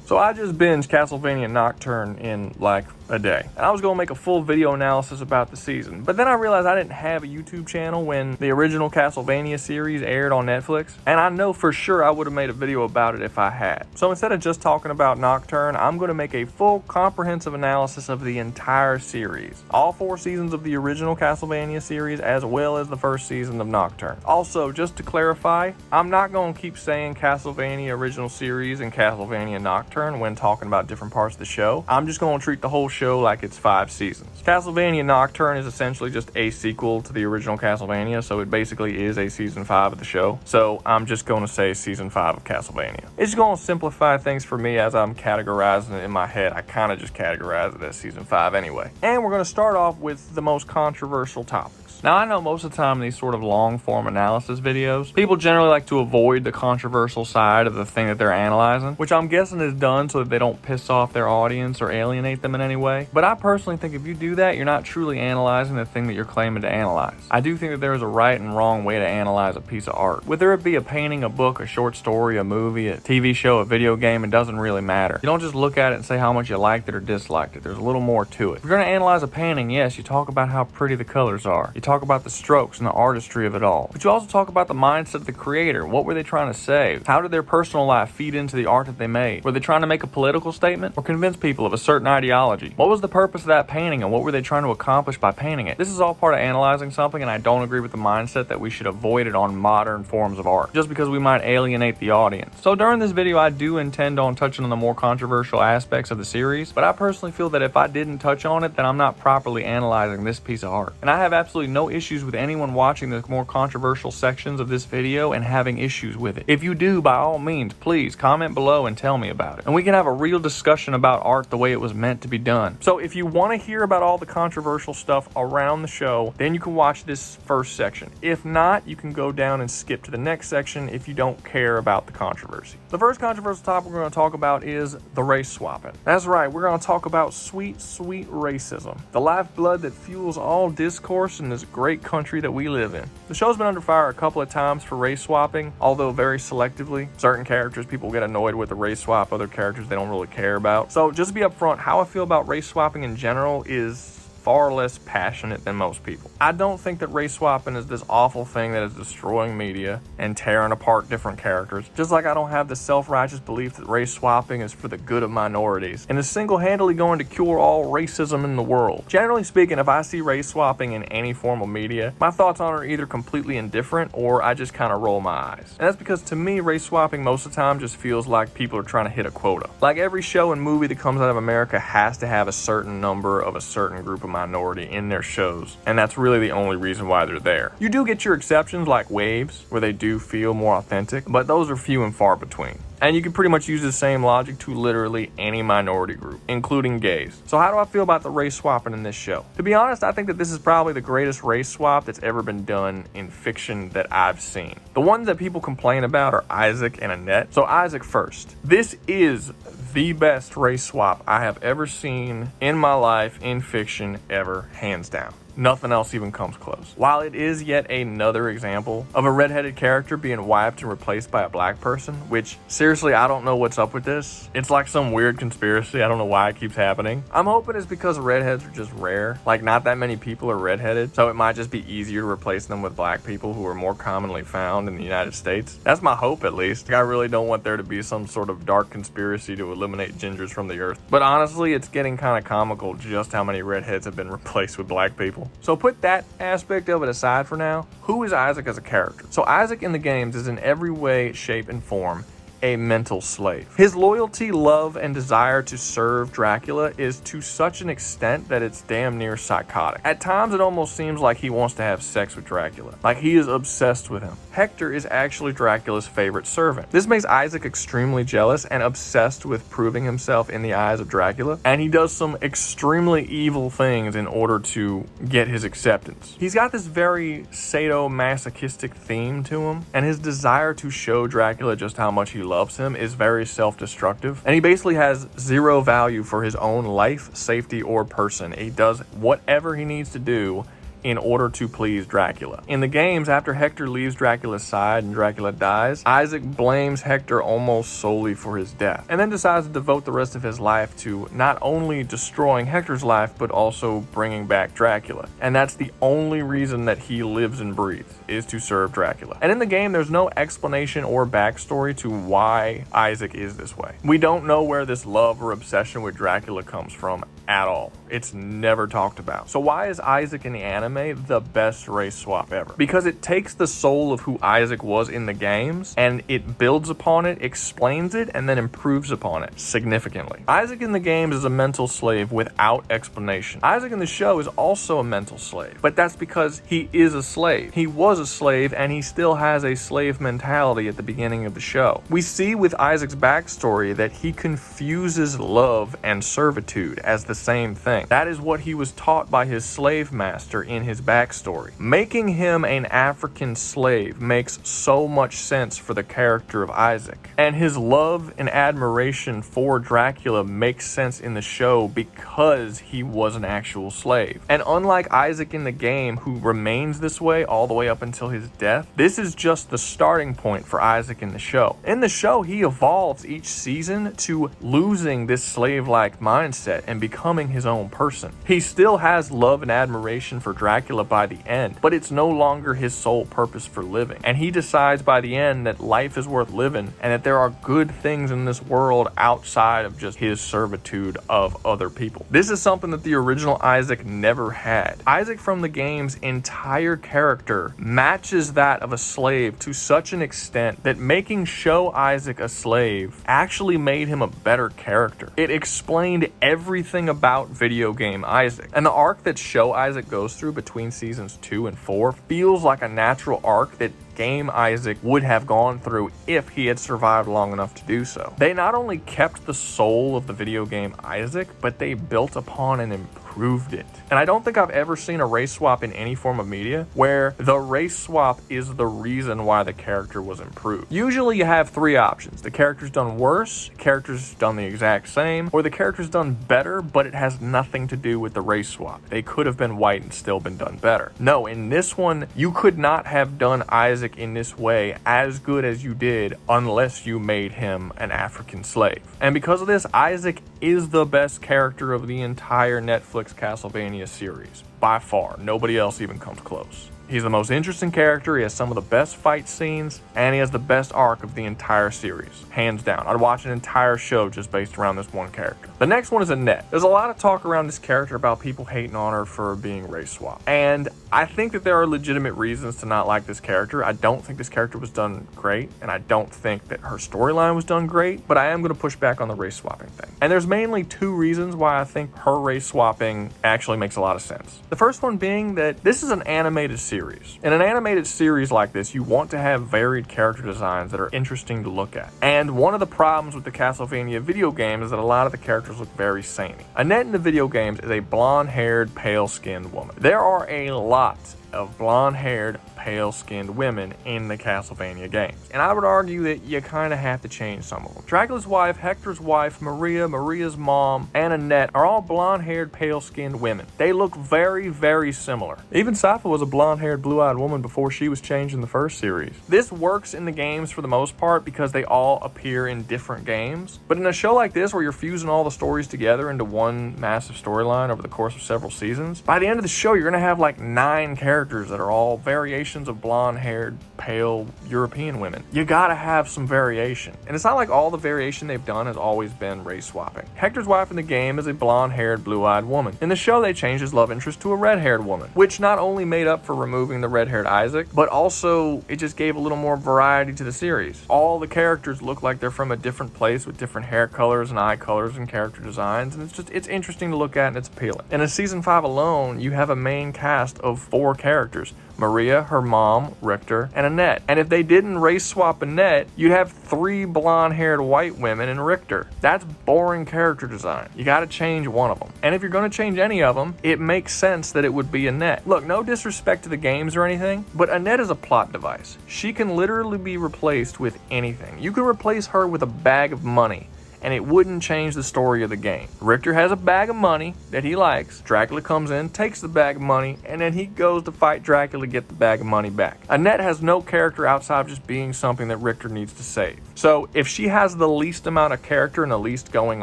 So I just binged Castlevania Nocturne in like a day. And I was going to make a full video analysis about the season, but then I realized I didn't have a YouTube channel when the original Castlevania series aired on Netflix, and I know for sure I would have made a video about it if I had. So instead of just talking about Nocturne, I'm going to make a full comprehensive analysis of the entire series. All 4 seasons of the original Castlevania series, as well as the first season of Nocturne. Also, just to clarify, I'm not going to keep saying Castlevania original series and Castlevania Nocturne when talking about different parts of the show. I'm just going to treat the whole show like it's 5 seasons. Castlevania Nocturne is essentially just a sequel to the original Castlevania, so it basically is a season 5 of the show. So I'm just going to say season 5 of Castlevania. It's going to simplify things for me as I'm categorizing it in my head. I kind of just categorize it as season 5 anyway. And we're going to start off with the most controversial topics. Now, I know most of the time in these sort of long-form analysis videos, people generally like to avoid the controversial side of the thing that they're analyzing, which I'm guessing is done so that they don't piss off their audience or alienate them in any way. But I personally think if you do that, you're not truly analyzing the thing that you're claiming to analyze. I do think that there is a right and wrong way to analyze a piece of art. Whether it be a painting, a book, a short story, a movie, a TV show, a video game, it doesn't really matter. You don't just look at it and say how much you liked it or disliked it. There's a little more to it. If you're going to analyze a painting, yes, you talk about how pretty the colors are. You talk about the strokes and the artistry of it all. But you also talk about the mindset of the creator. What were they trying to say? How did their personal life feed into the art that they made? Were they trying to make a political statement or convince people of a certain ideology? What was the purpose of that painting and what were they trying to accomplish by painting it? This is all part of analyzing something, and I don't agree with the mindset that we should avoid it on modern forms of art just because we might alienate the audience. So during this video, I do intend on touching on the more controversial aspects of the series, but I personally feel that if I didn't touch on it, then I'm not properly analyzing this piece of art. And I have absolutely no issues with anyone watching the more controversial sections of this video and having issues with it. If you do, by all means, please comment below and tell me about it. And we can have a real discussion about art the way it was meant to be done. So if you want to hear about all the controversial stuff around the show, then you can watch this first section. If not, you can go down and skip to the next section if you don't care about the controversy. The first controversial topic we're going to talk about is the race swapping. That's right, we're going to talk about sweet, sweet racism. The lifeblood that fuels all discourse in this great country that we live in. The show's been under fire a couple of times for race swapping, although very selectively. Certain characters people get annoyed with the race swap, other characters they don't really care about. So just to be upfront, how I feel about race swapping in general is far less passionate than most people. I don't think that race swapping is this awful thing that is destroying media and tearing apart different characters. Just like I don't have the self-righteous belief that race swapping is for the good of minorities and is single-handedly going to cure all racism in the world. Generally speaking, if I see race swapping in any form of media, my thoughts on it are either completely indifferent or I just kind of roll my eyes. And that's because to me, race swapping most of the time just feels like people are trying to hit a quota. Like every show and movie that comes out of America has to have a certain number of a certain group of minority in their shows, and that's really the only reason why they're there. You do get your exceptions like Waves, where they do feel more authentic, but those are few and far between. And you can pretty much use the same logic to literally any minority group, including gays. So how do I feel about the race swapping in this show? To be honest, I think that this is probably the greatest race swap that's ever been done in fiction that I've seen. The ones that people complain about are Issac and Annette. So Issac first. This is the best race swap I have ever seen in my life in fiction ever, hands down. Nothing else even comes close. While it is yet another example of a redheaded character being wiped and replaced by a black person, which seriously, I don't know what's up with this. It's like some weird conspiracy. I don't know why it keeps happening. I'm hoping it's because redheads are just rare. Like not that many people are redheaded, so it might just be easier to replace them with black people who are more commonly found in the United States. That's my hope, at least. I really don't want there to be some sort of dark conspiracy to eliminate gingers from the earth. But honestly, it's getting kind of comical just how many redheads have been replaced with black people. So put that aspect of it aside for now. Who is Issac as a character? So Issac in the games is in every way, shape, and form a mental slave. His loyalty, love, and desire to serve Dracula is to such an extent that it's damn near psychotic. At times, it almost seems like he wants to have sex with Dracula. Like he is obsessed with him. Hector is actually Dracula's favorite servant. This makes Issac extremely jealous and obsessed with proving himself in the eyes of Dracula, and he does some extremely evil things in order to get his acceptance. He's got this very sadomasochistic theme to him, and his desire to show Dracula just how much he loves him is very self-destructive, and he basically has zero value for his own life, safety, or person. He does whatever he needs to do in order to please Dracula. In the games, after Hector leaves Dracula's side and Dracula dies, Issac blames Hector almost solely for his death, and then decides to devote the rest of his life to not only destroying Hector's life, but also bringing back Dracula. And that's the only reason that he lives and breathes, is to serve Dracula. And in the game, there's no explanation or backstory to why Issac is this way. We don't know where this love or obsession with Dracula comes from at all. It's never talked about. So why is Issac in the anime the best race swap ever? Because it takes the soul of who Issac was in the games and it builds upon it, explains it, and then improves upon it significantly. Issac in the games is a mental slave without explanation. Issac in the show is also a mental slave, but that's because he is a slave. He was a slave and he still has a slave mentality at the beginning of the show. We see with Isaac's backstory that he confuses love and servitude as the same thing. That is what he was taught by his slave master in his backstory. Making him an African slave makes so much sense for the character of Issac. And his love and admiration for Dracula makes sense in the show because he was an actual slave. And unlike Issac in the game, who remains this way all the way up until his death, this is just the starting point for Issac in the show. In the show, he evolves each season to losing this slave-like mindset and becoming his own person. He still has love and admiration for Dracula by the end, but it's no longer his sole purpose for living. And he decides by the end that life is worth living and that there are good things in this world outside of just his servitude of other people. This is something that the original Issac never had. Issac from the game's entire character matches that of a slave to such an extent that making Show Issac a slave actually made him a better character. It explained everything about video game Issac. And the arc that Show Issac goes through between seasons 2 and 4 feels like a natural arc that game Issac would have gone through if he had survived long enough to do so. They not only kept the soul of the video game Issac, but they built upon and improved it. And I don't think I've ever seen a race swap in any form of media where the race swap is the reason why the character was improved. Usually you have three options. The character's done worse, the character's done the exact same, or the character's done better, but it has nothing to do with the race swap. They could have been white and still been done better. No, in this one, you could not have done Issac in this way as good as you did unless you made him an African slave. And because of this, Issac is the best character of the entire Netflix Castlevania series. By far, nobody else even comes close. He's the most interesting character, he has some of the best fight scenes, and he has the best arc of the entire series. Hands down. I'd watch an entire show just based around this one character. The next one is Annette. There's a lot of talk around this character about people hating on her for being race swapped. And I think that there are legitimate reasons to not like this character. I don't think this character was done great, and I don't think that her storyline was done great, but I am going to push back on the race swapping thing. And there's mainly two reasons why I think her race swapping actually makes a lot of sense. The first one being that this is an animated series. In an animated series like this, you want to have varied character designs that are interesting to look at. And one of the problems with the Castlevania video game is that a lot of the characters look very samey. Annette in the video games is a blonde-haired, pale-skinned woman. There are a lot of blonde-haired, pale-skinned women in the Castlevania games. And I would argue that you kind of have to change some of them. Dracula's wife, Hector's wife, Maria's mom, and Annette are all blonde-haired, pale-skinned women. They look very, very similar. Even Sypha was a blonde-haired, blue-eyed woman before she was changed in the first series. This works in the games for the most part because they all appear in different games. But in a show like this where you're fusing all the stories together into one massive storyline over the course of several seasons, by the end of the show you're going to have like 9 characters that are all variations of blonde-haired, pale European women. You gotta have some variation. And it's not like all the variation they've done has always been race swapping. Hector's wife in the game is a blonde-haired, blue-eyed woman. In the show, they changed his love interest to a red-haired woman, which not only made up for removing the red-haired Issac, but also it just gave a little more variety to the series. All the characters look like they're from a different place with different hair colors and eye colors and character designs, and it's interesting to look at and it's appealing. And in Season 5 alone, you have a main cast of 4 characters. Maria, her mom, Richter, and Annette. And if they didn't race swap Annette, you'd have 3 blonde-haired white women in Richter. That's boring character design. You gotta change one of them. And if you're gonna change any of them, it makes sense that it would be Annette. Look, no disrespect to the games or anything, but Annette is a plot device. She can literally be replaced with anything. You can replace her with a bag of money, and it wouldn't change the story of the game. Richter has a bag of money that he likes. Dracula comes in, takes the bag of money, and then he goes to fight Dracula to get the bag of money back. Annette has no character outside of just being something that Richter needs to save. So if she has the least amount of character and the least going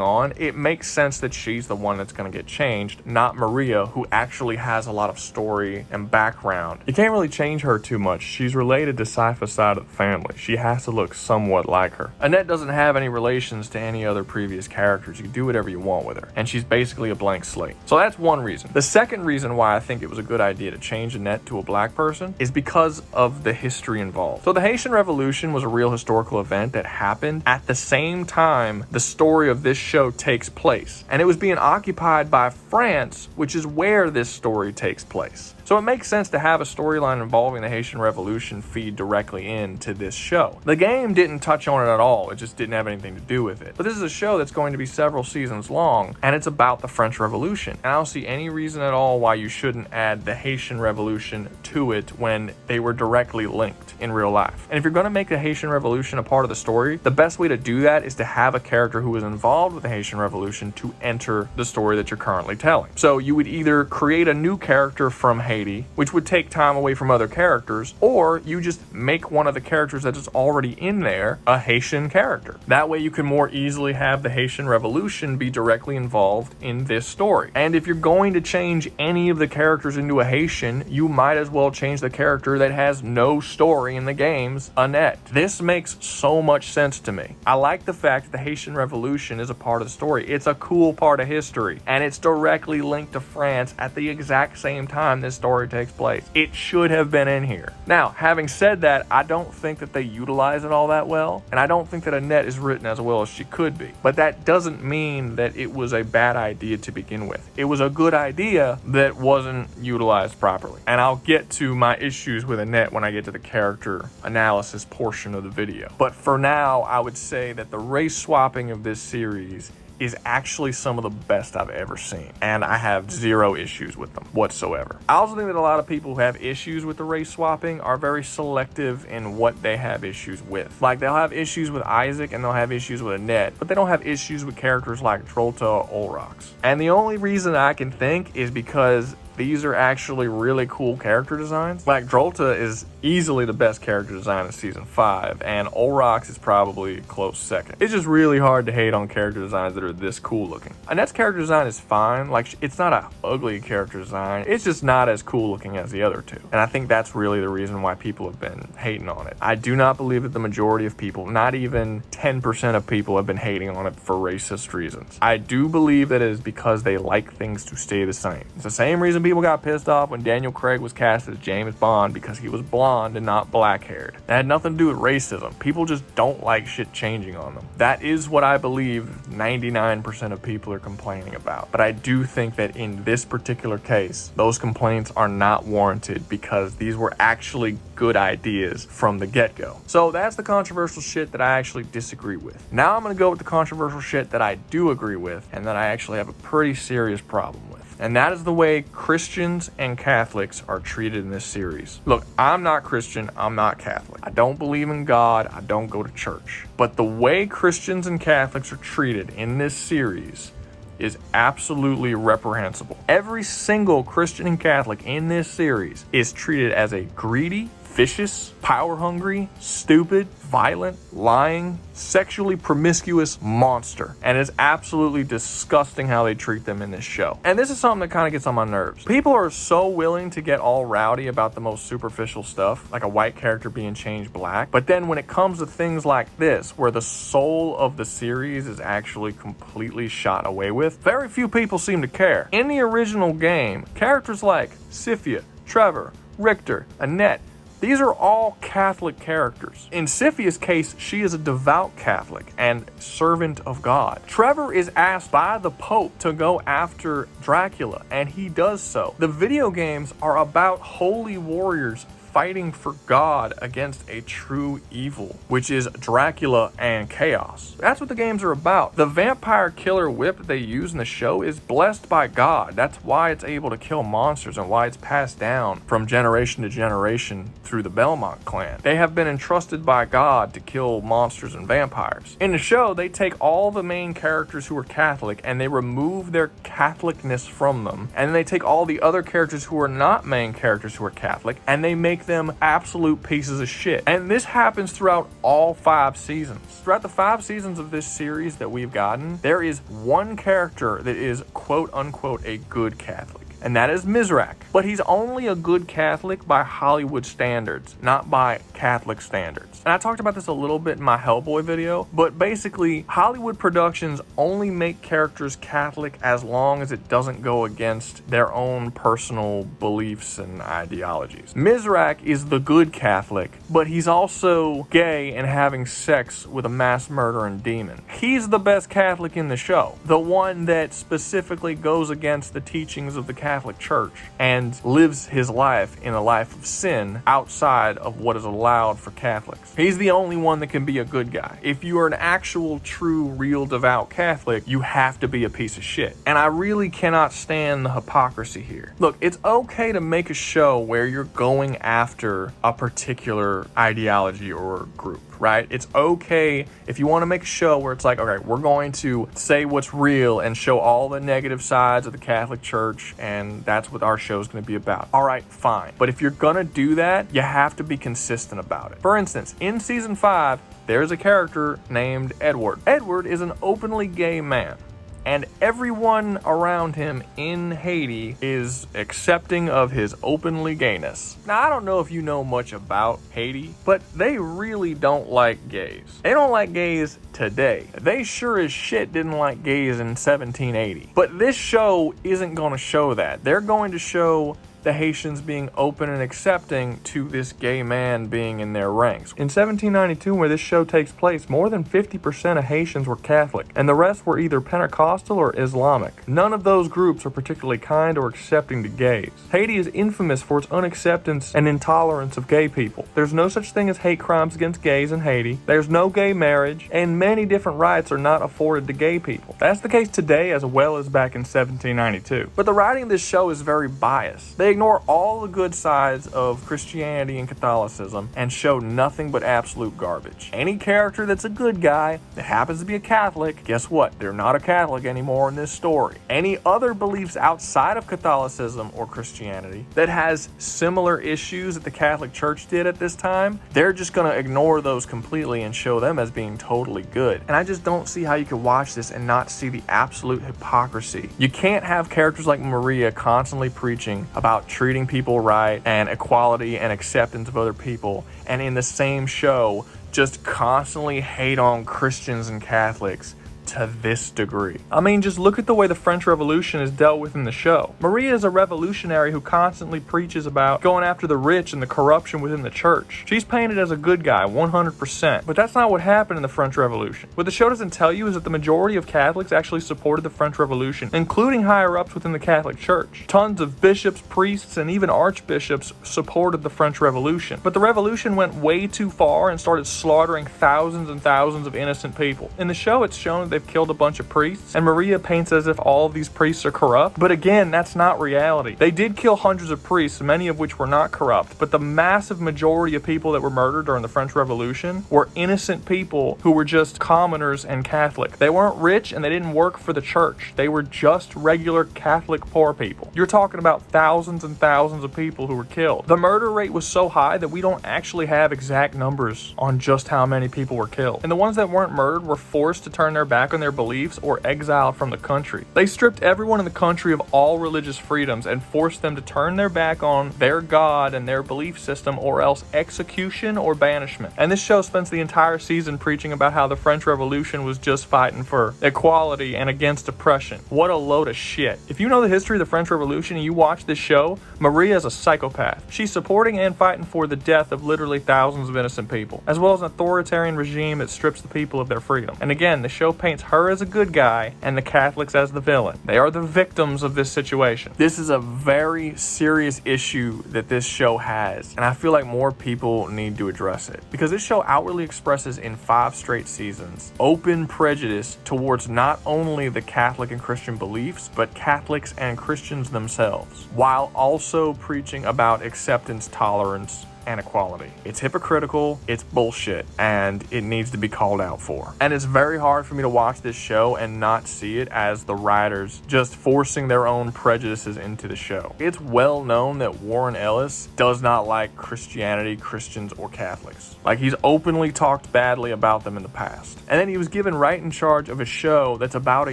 on, it makes sense that she's the one that's going to get changed, not Maria, who actually has a lot of story and background. You can't really change her too much. She's related to Sypha's side of the family. She has to look somewhat like her. Annette doesn't have any relations to any other previous characters. You can do whatever you want with her, and she's basically a blank slate. So that's one reason. The second reason why I think it was a good idea to change Annette to a black person is because of the history involved. So the Haitian Revolution was a real historical event that happened at the same time the story of this show takes place, and it was being occupied by France, which is where this story takes place. So it makes sense to have a storyline involving the Haitian Revolution feed directly into this show. The game didn't touch on it at all. It just didn't have anything to do with it. But this is a show that's going to be several seasons long, and it's about the French Revolution. And I don't see any reason at all why you shouldn't add the Haitian Revolution to it when they were directly linked in real life. And if you're going to make the Haitian Revolution a part of the story, the best way to do that is to have a character who is involved with the Haitian Revolution to enter the story that you're currently telling. So you would either create a new character from Haiti, which would take time away from other characters, or you just make one of the characters that is already in there a Haitian character. That way you can more easily have the Haitian Revolution be directly involved in this story. And if you're going to change any of the characters into a Haitian, you might as well change the character that has no story in the games, Annette. This makes so much sense to me. I like the fact that the Haitian Revolution is a part of the story. It's a cool part of history, and it's directly linked to France at the exact same time this story takes place. It should have been in here. Now, having said that, I don't think that they utilize it all that well, and I don't think that Annette is written as well as she could be. But that doesn't mean that it was a bad idea to begin with. It was a good idea that wasn't utilized properly. And I'll get to my issues with Annette when I get to the character analysis portion of the video. But for now, I would say that the race swapping of this series is actually some of the best I've ever seen, and I have zero issues with them whatsoever. I also think that a lot of people who have issues with the race swapping are very selective in what they have issues with. Like, they'll have issues with Issac and they'll have issues with Annette, but they don't have issues with characters like Drolta or Olrox. And the only reason I can think is because these are actually really cool character designs. Like, Drolta is easily the best character design in season 5, and Olrox is probably a close second. It's just really hard to hate on character designs that are this cool looking. Annette's character design is fine. Like, it's not an ugly character design. It's just not as cool looking as the other two. And I think that's really the reason why people have been hating on it. I do not believe that the majority of people, not even 10% of people, have been hating on it for racist reasons. I do believe that it is because they like things to stay the same. It's the same reason people got pissed off when Daniel Craig was cast as James Bond, because he was blonde and not black-haired. That had nothing to do with racism. People just don't like shit changing on them. That is what I believe 99% of people are complaining about. But I do think that in this particular case, those complaints are not warranted, because these were actually good ideas from the get-go. So that's the controversial shit that I actually disagree with. Now I'm going to go with the controversial shit that I do agree with, and that I actually have a pretty serious problem with. And that is the way Christians and Catholics are treated in this series. Look, I'm not Christian, I'm not Catholic. I don't believe in God, I don't go to church. But the way Christians and Catholics are treated in this series is absolutely reprehensible. Every single Christian and Catholic in this series is treated as a greedy, vicious, power-hungry, stupid, violent, lying, sexually promiscuous monster. And it's absolutely disgusting how they treat them in this show. And this is something that kind of gets on my nerves. People are so willing to get all rowdy about the most superficial stuff, like a white character being changed black. But then when it comes to things like this, where the soul of the series is actually completely shot away with, very few people seem to care. In the original game, characters like Sypha, Trevor, Richter, Annette, these are all Catholic characters. In Sypha's case, she is a devout Catholic and servant of God. Trevor is asked by the Pope to go after Dracula, and he does so. The video games are about holy warriors fighting for God against a true evil, which is Dracula and chaos. That's what the games are about. The vampire killer whip that they use in the show is blessed by God. That's why it's able to kill monsters and why it's passed down from generation to generation through the Belmont clan. They have been entrusted by God to kill monsters and vampires. In the show, they take all the main characters who are Catholic and they remove their Catholicness from them, and then they take all the other characters who are not main characters who are Catholic and they make them absolute pieces of shit. And this happens throughout all 5 seasons. Throughout the 5 seasons of this series that we've gotten, there is one character that is quote unquote a good Catholic, and that is Myrax. But he's only a good Catholic by Hollywood standards, not by Catholic standards. And I talked about this a little bit in my Hellboy video, but basically Hollywood productions only make characters Catholic as long as it doesn't go against their own personal beliefs and ideologies. Myrax is the good Catholic, but he's also gay and having sex with a mass murdering demon. He's the best Catholic in the show, the one that specifically goes against the teachings of the Catholic Church and lives his life in a life of sin outside of what is allowed for Catholics. He's the only one that can be a good guy. If you are an actual, true, real, devout Catholic, you have to be a piece of shit. And I really cannot stand the hypocrisy here. Look, it's okay to make a show where you're going after a particular ideology or group, right? It's okay if you want to make a show where it's like, okay, we're going to say what's real and show all the negative sides of the Catholic Church, and that's what our show is going to be about. All right, fine. But if you're going to do that, you have to be consistent about it. For instance, in season 5, there's a character named Edward. Edward is an openly gay man, and everyone around him in Haiti is accepting of his openly gayness. Now, I don't know if you know much about Haiti, but they really don't like gays. They don't like gays today. They sure as shit didn't like gays in 1780. But this show isn't going to show that. They're going to show the Haitians being open and accepting to this gay man being in their ranks. In 1792, where this show takes place, more than 50% of Haitians were Catholic, and the rest were either Pentecostal or Islamic. None of those groups are particularly kind or accepting to gays. Haiti is infamous for its unacceptance and intolerance of gay people. There's no such thing as hate crimes against gays in Haiti. There's no gay marriage, and many different rights are not afforded to gay people. That's the case today as well as back in 1792. But the writing of this show is very biased. They ignore all the good sides of Christianity and Catholicism and show nothing but absolute garbage. Any character that's a good guy that happens to be a Catholic, guess what? They're not a Catholic anymore in this story. Any other beliefs outside of Catholicism or Christianity that has similar issues that the Catholic Church did at this time, they're just going to ignore those completely and show them as being totally good. And I just don't see how you could watch this and not see the absolute hypocrisy. You can't have characters like Maria constantly preaching about treating people right and equality and acceptance of other people, and in the same show just constantly hate on Christians and Catholics to this degree. I mean, just look at the way the French Revolution is dealt with in the show. Maria is a revolutionary who constantly preaches about going after the rich and the corruption within the church. She's painted as a good guy, 100%. But that's not what happened in the French Revolution. What the show doesn't tell you is that the majority of Catholics actually supported the French Revolution, including higher-ups within the Catholic Church. Tons of bishops, priests, and even archbishops supported the French Revolution. But the revolution went way too far and started slaughtering thousands and thousands of innocent people. In the show, it's shown that they've killed a bunch of priests, and Maria paints as if all of these priests are corrupt. But again, that's not reality. They did kill hundreds of priests, many of which were not corrupt, but the massive majority of people that were murdered during the French Revolution were innocent people who were just commoners and Catholic. They weren't rich and they didn't work for the church. They were just regular Catholic poor people. You're talking about thousands and thousands of people who were killed. The murder rate was so high that we don't actually have exact numbers on just how many people were killed. And the ones that weren't murdered were forced to turn their back on their beliefs or exiled from the country. They stripped everyone in the country of all religious freedoms and forced them to turn their back on their God and their belief system, or else execution or banishment. And this show spends the entire season preaching about how the French Revolution was just fighting for equality and against oppression. What a load of shit. If you know the history of the French Revolution and you watch this show, Maria is a psychopath. She's supporting and fighting for the death of literally thousands of innocent people, as well as an authoritarian regime that strips the people of their freedom. And again, the show paints paints her as a good guy and the Catholics as the villain. They are the victims of this situation. This is a very serious issue that this show has, and I feel like more people need to address it. Because this show outwardly expresses in 5 straight seasons open prejudice towards not only the Catholic and Christian beliefs, but Catholics and Christians themselves, while also preaching about acceptance, tolerance, and equality. It's hypocritical, it's bullshit, and it needs to be called out for. And it's very hard for me to watch this show and not see it as the writers just forcing their own prejudices into the show. It's well known that Warren Ellis does not like Christianity, Christians, or Catholics. Like, he's openly talked badly about them in the past. And then he was given right in charge of a show that's about a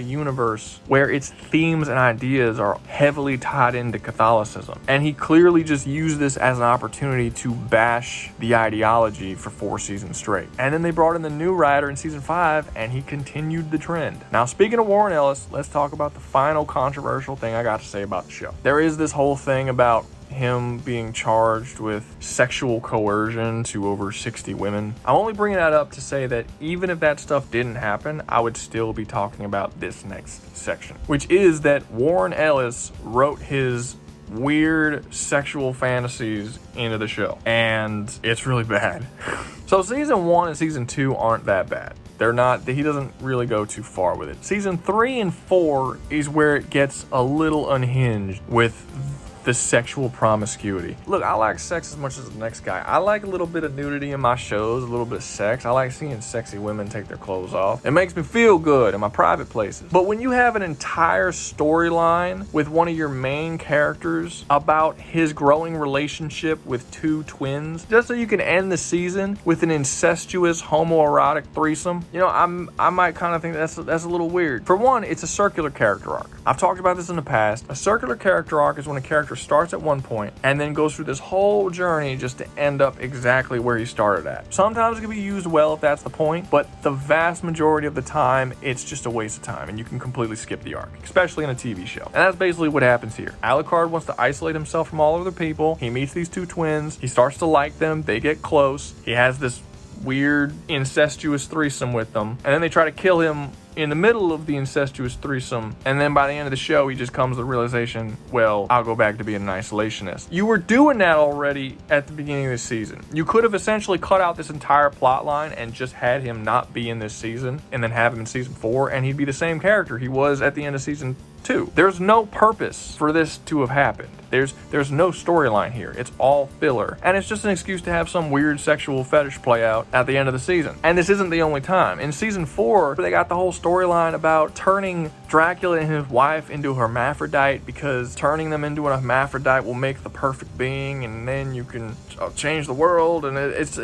universe where its themes and ideas are heavily tied into Catholicism. And he clearly just used this as an opportunity to bash the ideology for 4 seasons straight. And then they brought in the new writer in season 5, and he continued the trend. Now, speaking of Warren Ellis, let's talk about the final controversial thing I got to say about the show. There is this whole thing about him being charged with sexual coercion to over 60 women. I'm only bringing that up to say that even if that stuff didn't happen, I would still be talking about this next section, which is that Warren Ellis wrote his weird sexual fantasies into the show, and it's really bad. So season 1 and season 2 aren't that bad. They're not, he doesn't really go too far with it. Season 3 and 4 is where it gets a little unhinged with the sexual promiscuity. Look, I like sex as much as the next guy. I like a little bit of nudity in my shows, a little bit of sex. I like seeing sexy women take their clothes off. It makes me feel good in my private places. But when you have an entire storyline with one of your main characters about his growing relationship with 2 twins, just so you can end the season with an incestuous homoerotic threesome, you know, I might kind of think that's a little weird. For one, it's a circular character arc. I've talked about this in the past. A circular character arc is when a character starts at one point and then goes through this whole journey just to end up exactly where he started at. Sometimes it can be used well if that's the point, but the vast majority of the time, it's just a waste of time and you can completely skip the arc, especially in a TV show. And that's basically what happens here. Alucard wants to isolate himself from all other people. He meets these 2 twins. He starts to like them. They get close. He has this weird incestuous threesome with them, and then they try to kill him in the middle of the incestuous threesome, and then by the end of the show he just comes to the realization, well, I'll go back to being an isolationist. You were doing that already at the beginning of the season. You could have essentially cut out this entire plot line and just had him not be in this season and then have him in season 4, and he'd be the same character he was at the end of season 2. There's no purpose for this to have happened. There's no storyline here. It's all filler. And it's just an excuse to have some weird sexual fetish play out at the end of the season. And this isn't the only time. In season 4, they got the whole storyline about turning Dracula and his wife into a hermaphrodite, because turning them into a hermaphrodite will make the perfect being, and then you can change the world. And it's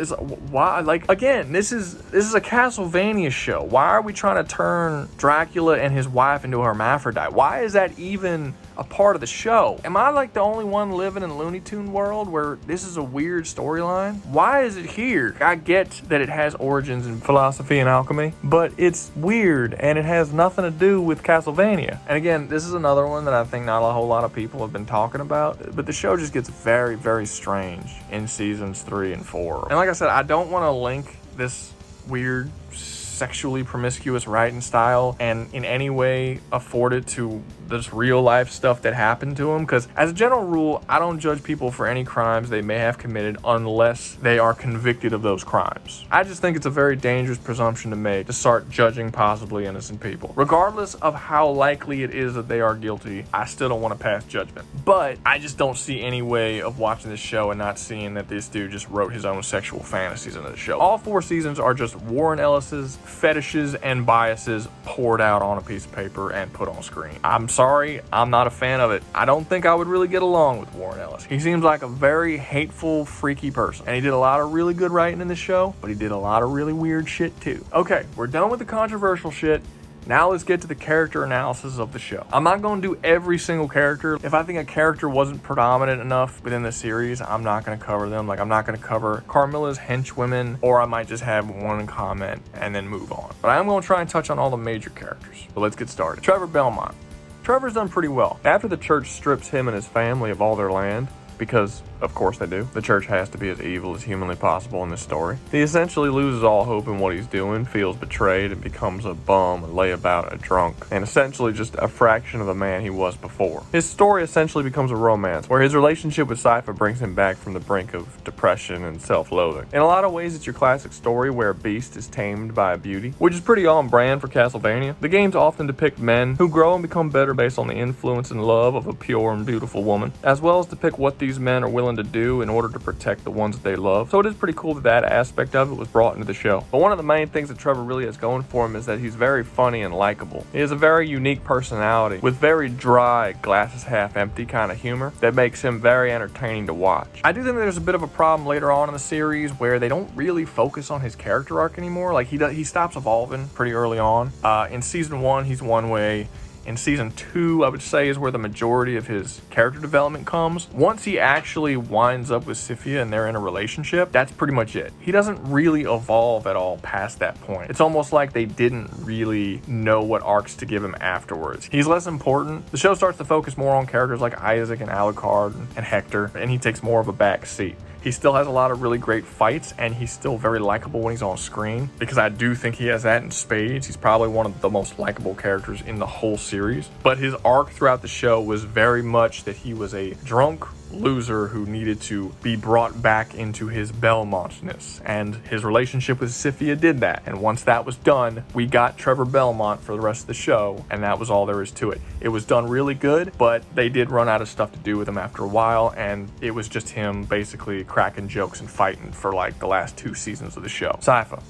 why, like, again, this is a Castlevania show. Why are we trying to turn Dracula and his wife into a hermaphrodite? Why is that even a part of the show? Am I like the only one living in Looney Tune world where this is a weird storyline? Why is it here? I get that it has origins in philosophy and alchemy, but it's weird and it has nothing to do with Castlevania. And again, this is another one that I think not a whole lot of people have been talking about, but the show just gets very, very strange in seasons 3 and 4. And like I said, I don't want to link this weird sexually promiscuous writing style and in any way afford it to this real life stuff that happened to him, because as a general rule, I don't judge people for any crimes they may have committed unless they are convicted of those crimes. I just think it's a very dangerous presumption to make, to start judging possibly innocent people. Regardless of how likely it is that they are guilty, I still don't want to pass judgment. But I just don't see any way of watching this show and not seeing that this dude just wrote his own sexual fantasies into the show. All 4 seasons are just Warren Ellis's fetishes and biases poured out on a piece of paper and put on screen. I'm sorry, I'm not a fan of it. I don't think I would really get along with Warren Ellis. He seems like a very hateful, freaky person, and he did a lot of really good writing in the show, but he did a lot of really weird shit too. Okay, we're done with the controversial shit. Now let's get to the character analysis of the show. I'm not going to do every single character. If I think a character wasn't predominant enough within the series, I'm not going to cover them. Like, I'm not going to cover Carmilla's henchwomen, or I might just have one comment and then move on. But I am going to try and touch on all the major characters. So let's get started. Trevor Belmont. Trevor's done pretty well. After the church strips him and his family of all their land, because Of course they do. The church has to be as evil as humanly possible in this story. He essentially loses all hope in what he's doing, feels betrayed, and becomes a bum and layabout a drunk, and essentially just a fraction of the man he was before. His story essentially becomes a romance, where his relationship with Sypha brings him back from the brink of depression and self-loathing. In a lot of ways, it's your classic story where a beast is tamed by a beauty, which is pretty on brand for Castlevania. The games often depict men who grow and become better based on the influence and love of a pure and beautiful woman, as well as depict what these men are willing to do in order to protect the ones that they love. So it is pretty cool that that aspect of it was brought into the show. But one of the main things that Trevor really has going for him is that he's very funny and likable. He has a very unique personality with very dry, glasses half empty kind of humor that makes him very entertaining to watch. I do think there's a bit of a problem later on in the series where they don't really focus on his character arc anymore. Like he stops evolving pretty early on. In season 1, he's one way. In season 2, I would say, is where the majority of his character development comes. Once he actually winds up with Sypha and they're in a relationship, that's pretty much it. He doesn't really evolve at all past that point. It's almost like they didn't really know what arcs to give him afterwards. He's less important. The show starts to focus more on characters like Issac and Alucard and Hector, and he takes more of a back seat. He still has a lot of really great fights, and he's still very likable when he's on screen, because I do think he has that in spades. He's probably one of the most likable characters in the whole series. But his arc throughout the show was very much that he was a drunk loser who needed to be brought back into his Belmontness, and his relationship with Sypha did that. And once that was done, we got Trevor Belmont for the rest of the show, and that was all there is to it. It was done really good, but they did run out of stuff to do with him after a while, and it was just him basically cracking jokes and fighting for like the last 2 seasons of the show. Sypha.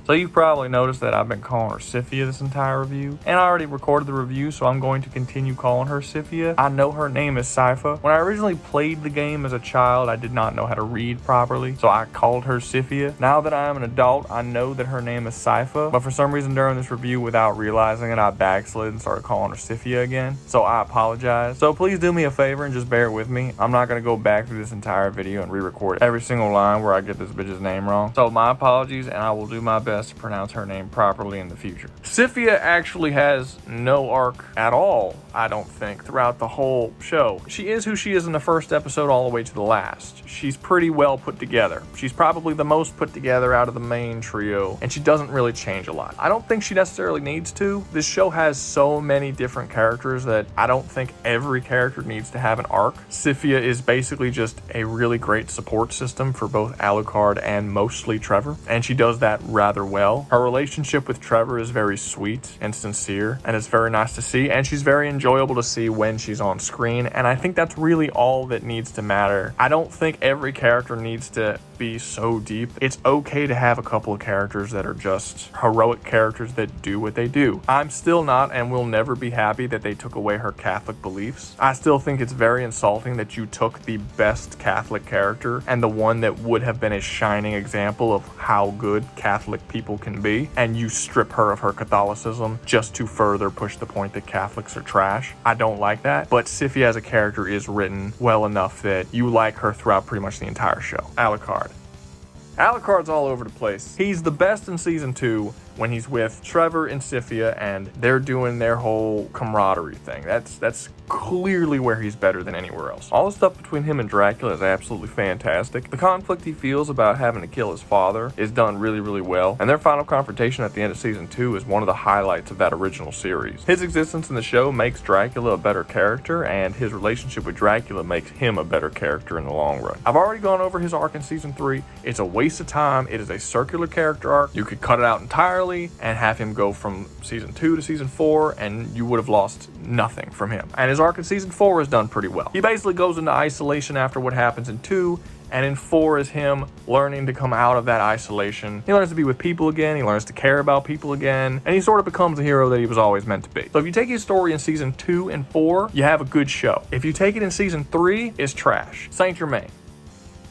So you've probably noticed that I've been calling her Sypha this entire review, and I already recorded the review, so I'm going to continue calling her Sypha. I know her name is Sypha. When I originally played the game as a child, I did not know how to read properly, so I called her Sypha. Now that I am an adult, I know that her name is Sypha, but for some reason during this review, without realizing it, I backslid and started calling her Sypha again, so I apologize. So please do me a favor and just bear with me. I'm not going to go back through this entire video and re-record every single line where I get this bitch's name wrong. So my apologies, and I will do my best to pronounce her name properly in the future. Sypha actually has no arc at all, I don't think, throughout the whole show. She is who she is in the first episode all the way to the last. She's pretty well put together. She's probably the most put together out of the main trio, and she doesn't really change a lot. I don't think she necessarily needs to. This show has so many different characters that I don't think every character needs to have an arc. Sypha is basically just a really great support system for both Alucard and mostly Trevor, and she does that rather well. Her relationship with Trevor is very sweet and sincere, and it's very nice to see, and she's very enjoyable to see when she's on screen, and I think that's really all that needs to matter. I don't think every character needs to be so deep. It's okay to have a couple of characters that are just heroic characters that do what they do. I'm still not and will never be happy that they took away her Catholic beliefs. I still think it's very insulting that you took the best Catholic character and the one that would have been a shining example of how good Catholic people can be, and you strip her of her Catholicism just to further push the point that Catholics are trash. I don't like that, but Sypha as a character is written well enough that you like her throughout pretty much the entire show. Alucard. Alucard's all over the place. He's the best in season 2 when he's with Trevor and Sypha and they're doing their whole camaraderie thing. That's clearly where he's better than anywhere else. All the stuff between him and Dracula is absolutely fantastic. The conflict he feels about having to kill his father is done really, really well, and their final confrontation at the end of season 2 is one of the highlights of that original series. His existence in the show makes Dracula a better character, and his relationship with Dracula makes him a better character in the long run. I've already gone over his arc in season 3. It's a waste of time. It is a circular character arc. You could cut it out entirely and have him go from season 2 to season 4, and you would have lost nothing from him. And his arc in season 4 is done pretty well. He basically goes into isolation after what happens in 2, and in 4 is him learning to come out of that isolation. He learns to be with people again, he learns to care about people again, and he sort of becomes the hero that he was always meant to be. So if you take his story in season 2 and 4, you have a good show. If you take it in season 3, it's trash. Saint Germain.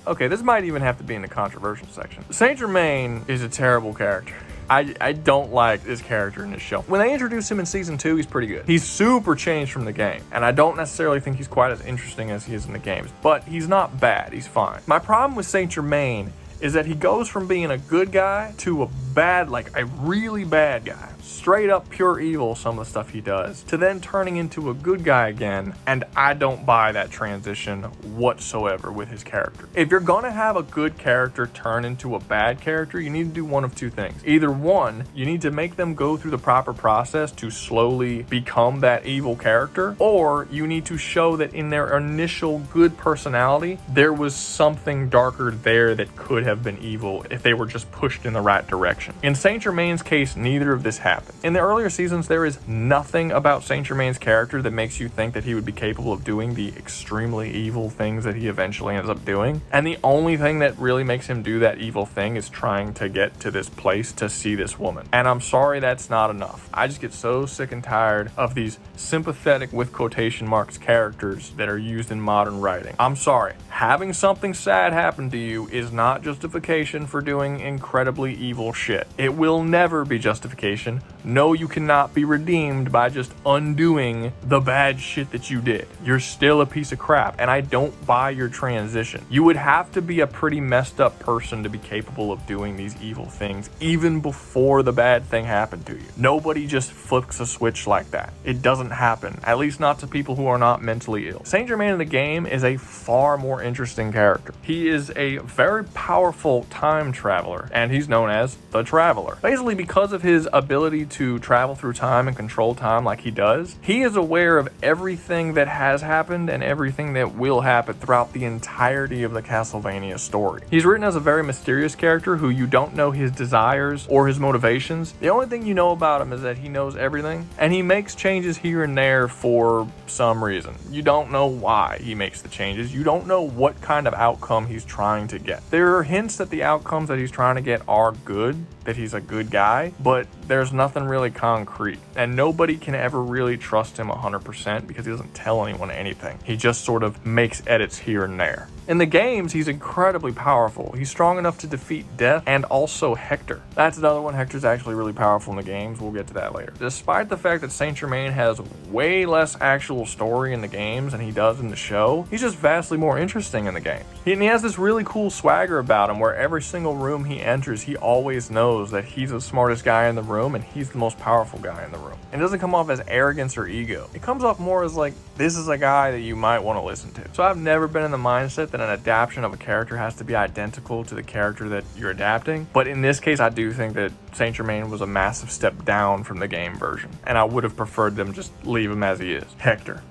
Okay, this might even have to be in the controversial section. Saint Germain is a terrible character. I don't like this character in this show. When they introduce him in season 2, he's pretty good. He's super changed from the game, and I don't necessarily think he's quite as interesting as he is in the games, but he's not bad. He's fine. My problem with Saint Germain is that he goes from being a good guy to a bad, like a really bad guy straight up pure evil, some of the stuff he does, to then turning into a good guy again, and I don't buy that transition whatsoever with his character. If you're gonna have a good character turn into a bad character, you need to do one of two things. Either one, you need to make them go through the proper process to slowly become that evil character, or you need to show that in their initial good personality, there was something darker there that could have been evil if they were just pushed in the right direction. In Saint Germain's case, neither of this happened. In the earlier seasons, there is nothing about Saint Germain's character that makes you think that he would be capable of doing the extremely evil things that he eventually ends up doing. And the only thing that really makes him do that evil thing is trying to get to this place to see this woman. And I'm sorry that's not enough. I just get so sick and tired of these sympathetic, with quotation marks, characters that are used in modern writing. I'm sorry. Having something sad happen to you is not justification for doing incredibly evil shit. It will never be justification. No, you cannot be redeemed by just undoing the bad shit that you did. You're still a piece of crap, and I don't buy your transition. You would have to be a pretty messed up person to be capable of doing these evil things even before the bad thing happened to you. Nobody just flips a switch like that. It doesn't happen, at least not to people who are not mentally ill. Saint Germain in the game is a far more interesting character. He is a very powerful time traveler, and he's known as the Traveler. Basically, because of his ability to travel through time and control time like he does, he is aware of everything that has happened and everything that will happen throughout the entirety of the Castlevania story. He's written as a very mysterious character who you don't know his desires or his motivations. The only thing you know about him is that he knows everything, and he makes changes here and there for some reason. You don't know why he makes the changes. You don't know what kind of outcome he's trying to get. There are hints that the outcomes that he's trying to get are good, that he's a good guy, but there's nothing really concrete, and nobody can ever really trust him 100% because he doesn't tell anyone anything. He just sort of makes edits here and there. In the games, he's incredibly powerful. He's strong enough to defeat Death and also Hector. That's another one. Hector's actually really powerful in the games. We'll get to that later. Despite the fact that Saint Germain has way less actual story in the games than he does in the show, he's just vastly more interesting in the games. He has this really cool swagger about him where every single room he enters, he always knows that he's the smartest guy in the room and he's the most powerful guy in the room. It doesn't come off as arrogance or ego. It comes off more as like, this is a guy that you might want to listen to. So I've never been in the mindset that an adaptation of a character has to be identical to the character that you're adapting. But in this case, I do think that Saint Germain was a massive step down from the game version, and I would have preferred them just leave him as he is. Hector.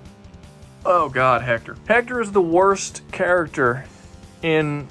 Oh God, Hector. Hector is the worst character in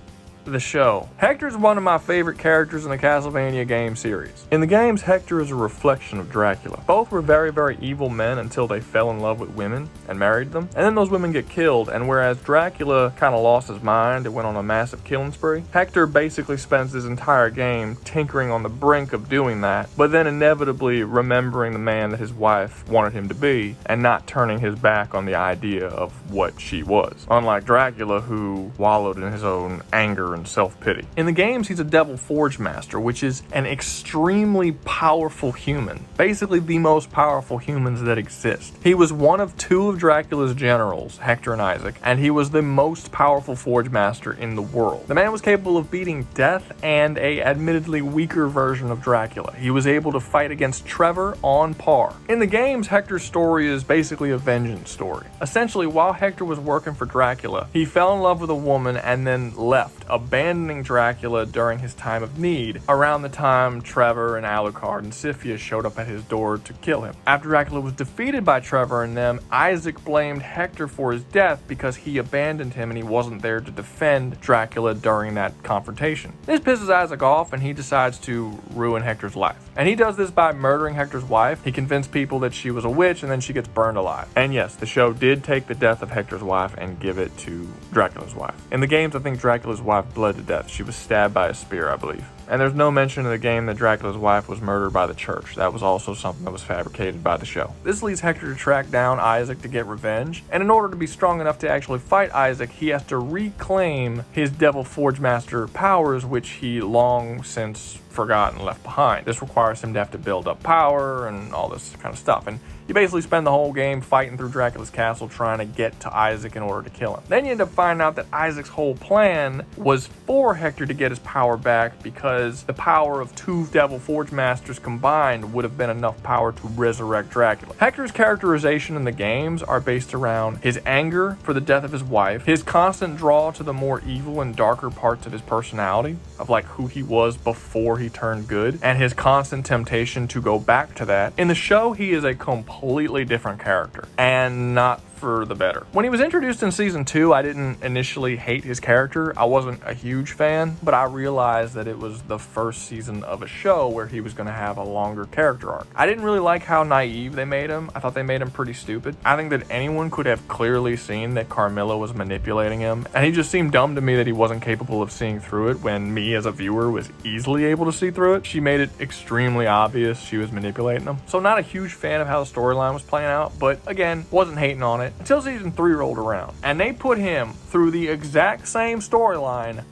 the show. Hector is one of my favorite characters in the Castlevania game series. In the games, Hector is a reflection of Dracula. Both were very, very evil men until they fell in love with women and married them. And then those women get killed, and whereas Dracula kind of lost his mind and went on a massive killing spree, Hector basically spends his entire game tinkering on the brink of doing that, but then inevitably remembering the man that his wife wanted him to be and not turning his back on the idea of what she was. Unlike Dracula, who wallowed in his own anger and self-pity. In the games, he's a Devil Forge Master, which is an extremely powerful human. Basically the most powerful humans that exist. He was one of two of Dracula's generals, Hector and Issac, and he was the most powerful Forge Master in the world. The man was capable of beating Death and a admittedly weaker version of Dracula. He was able to fight against Trevor on par. In the games, Hector's story is basically a vengeance story. Essentially, while Hector was working for Dracula, he fell in love with a woman and then left, abandoning Dracula during his time of need, around the time Trevor and Alucard and Sypha showed up at his door to kill him. After Dracula was defeated by Trevor and them, Issac blamed Hector for his death because he abandoned him and he wasn't there to defend Dracula during that confrontation. This pisses Issac off and he decides to ruin Hector's life. And he does this by murdering Hector's wife. He convinced people that she was a witch and then she gets burned alive. And yes, the show did take the death of Hector's wife and give it to Dracula's wife. In the games, I think Dracula's wife bled to death. She was stabbed by a spear, I believe. And there's no mention in the game that Dracula's wife was murdered by the church. That was also something that was fabricated by the show. This leads Hector to track down Issac to get revenge, and in order to be strong enough to actually fight Issac, he has to reclaim his Devil Forge Master powers, which he long since forgotten and left behind. This requires him to have to build up power and all this kind of stuff. And You basically spend the whole game fighting through Dracula's castle trying to get to Issac in order to kill him. Then you end up finding out that Issac's whole plan was for Hector to get his power back, because the power of 2 Devil Forge Masters combined would have been enough power to resurrect Dracula. Hector's characterization in the games are based around his anger for the death of his wife, his constant draw to the more evil and darker parts of his personality, of like who he was before he turned good, and his constant temptation to go back to that. In the show, he is a completely different character, and not for the better. When he was introduced in season 2, I didn't initially hate his character. I wasn't a huge fan, but I realized that it was the first season of a show where he was going to have a longer character arc. I didn't really like how naive they made him. I thought they made him pretty stupid. I think that anyone could have clearly seen that Carmilla was manipulating him, and he just seemed dumb to me that he wasn't capable of seeing through it when me as a viewer was easily able to see through it. She made it extremely obvious she was manipulating him. So not a huge fan of how the storyline was playing out, but again, wasn't hating on it until season 3 rolled around, and they put him through the exact same storyline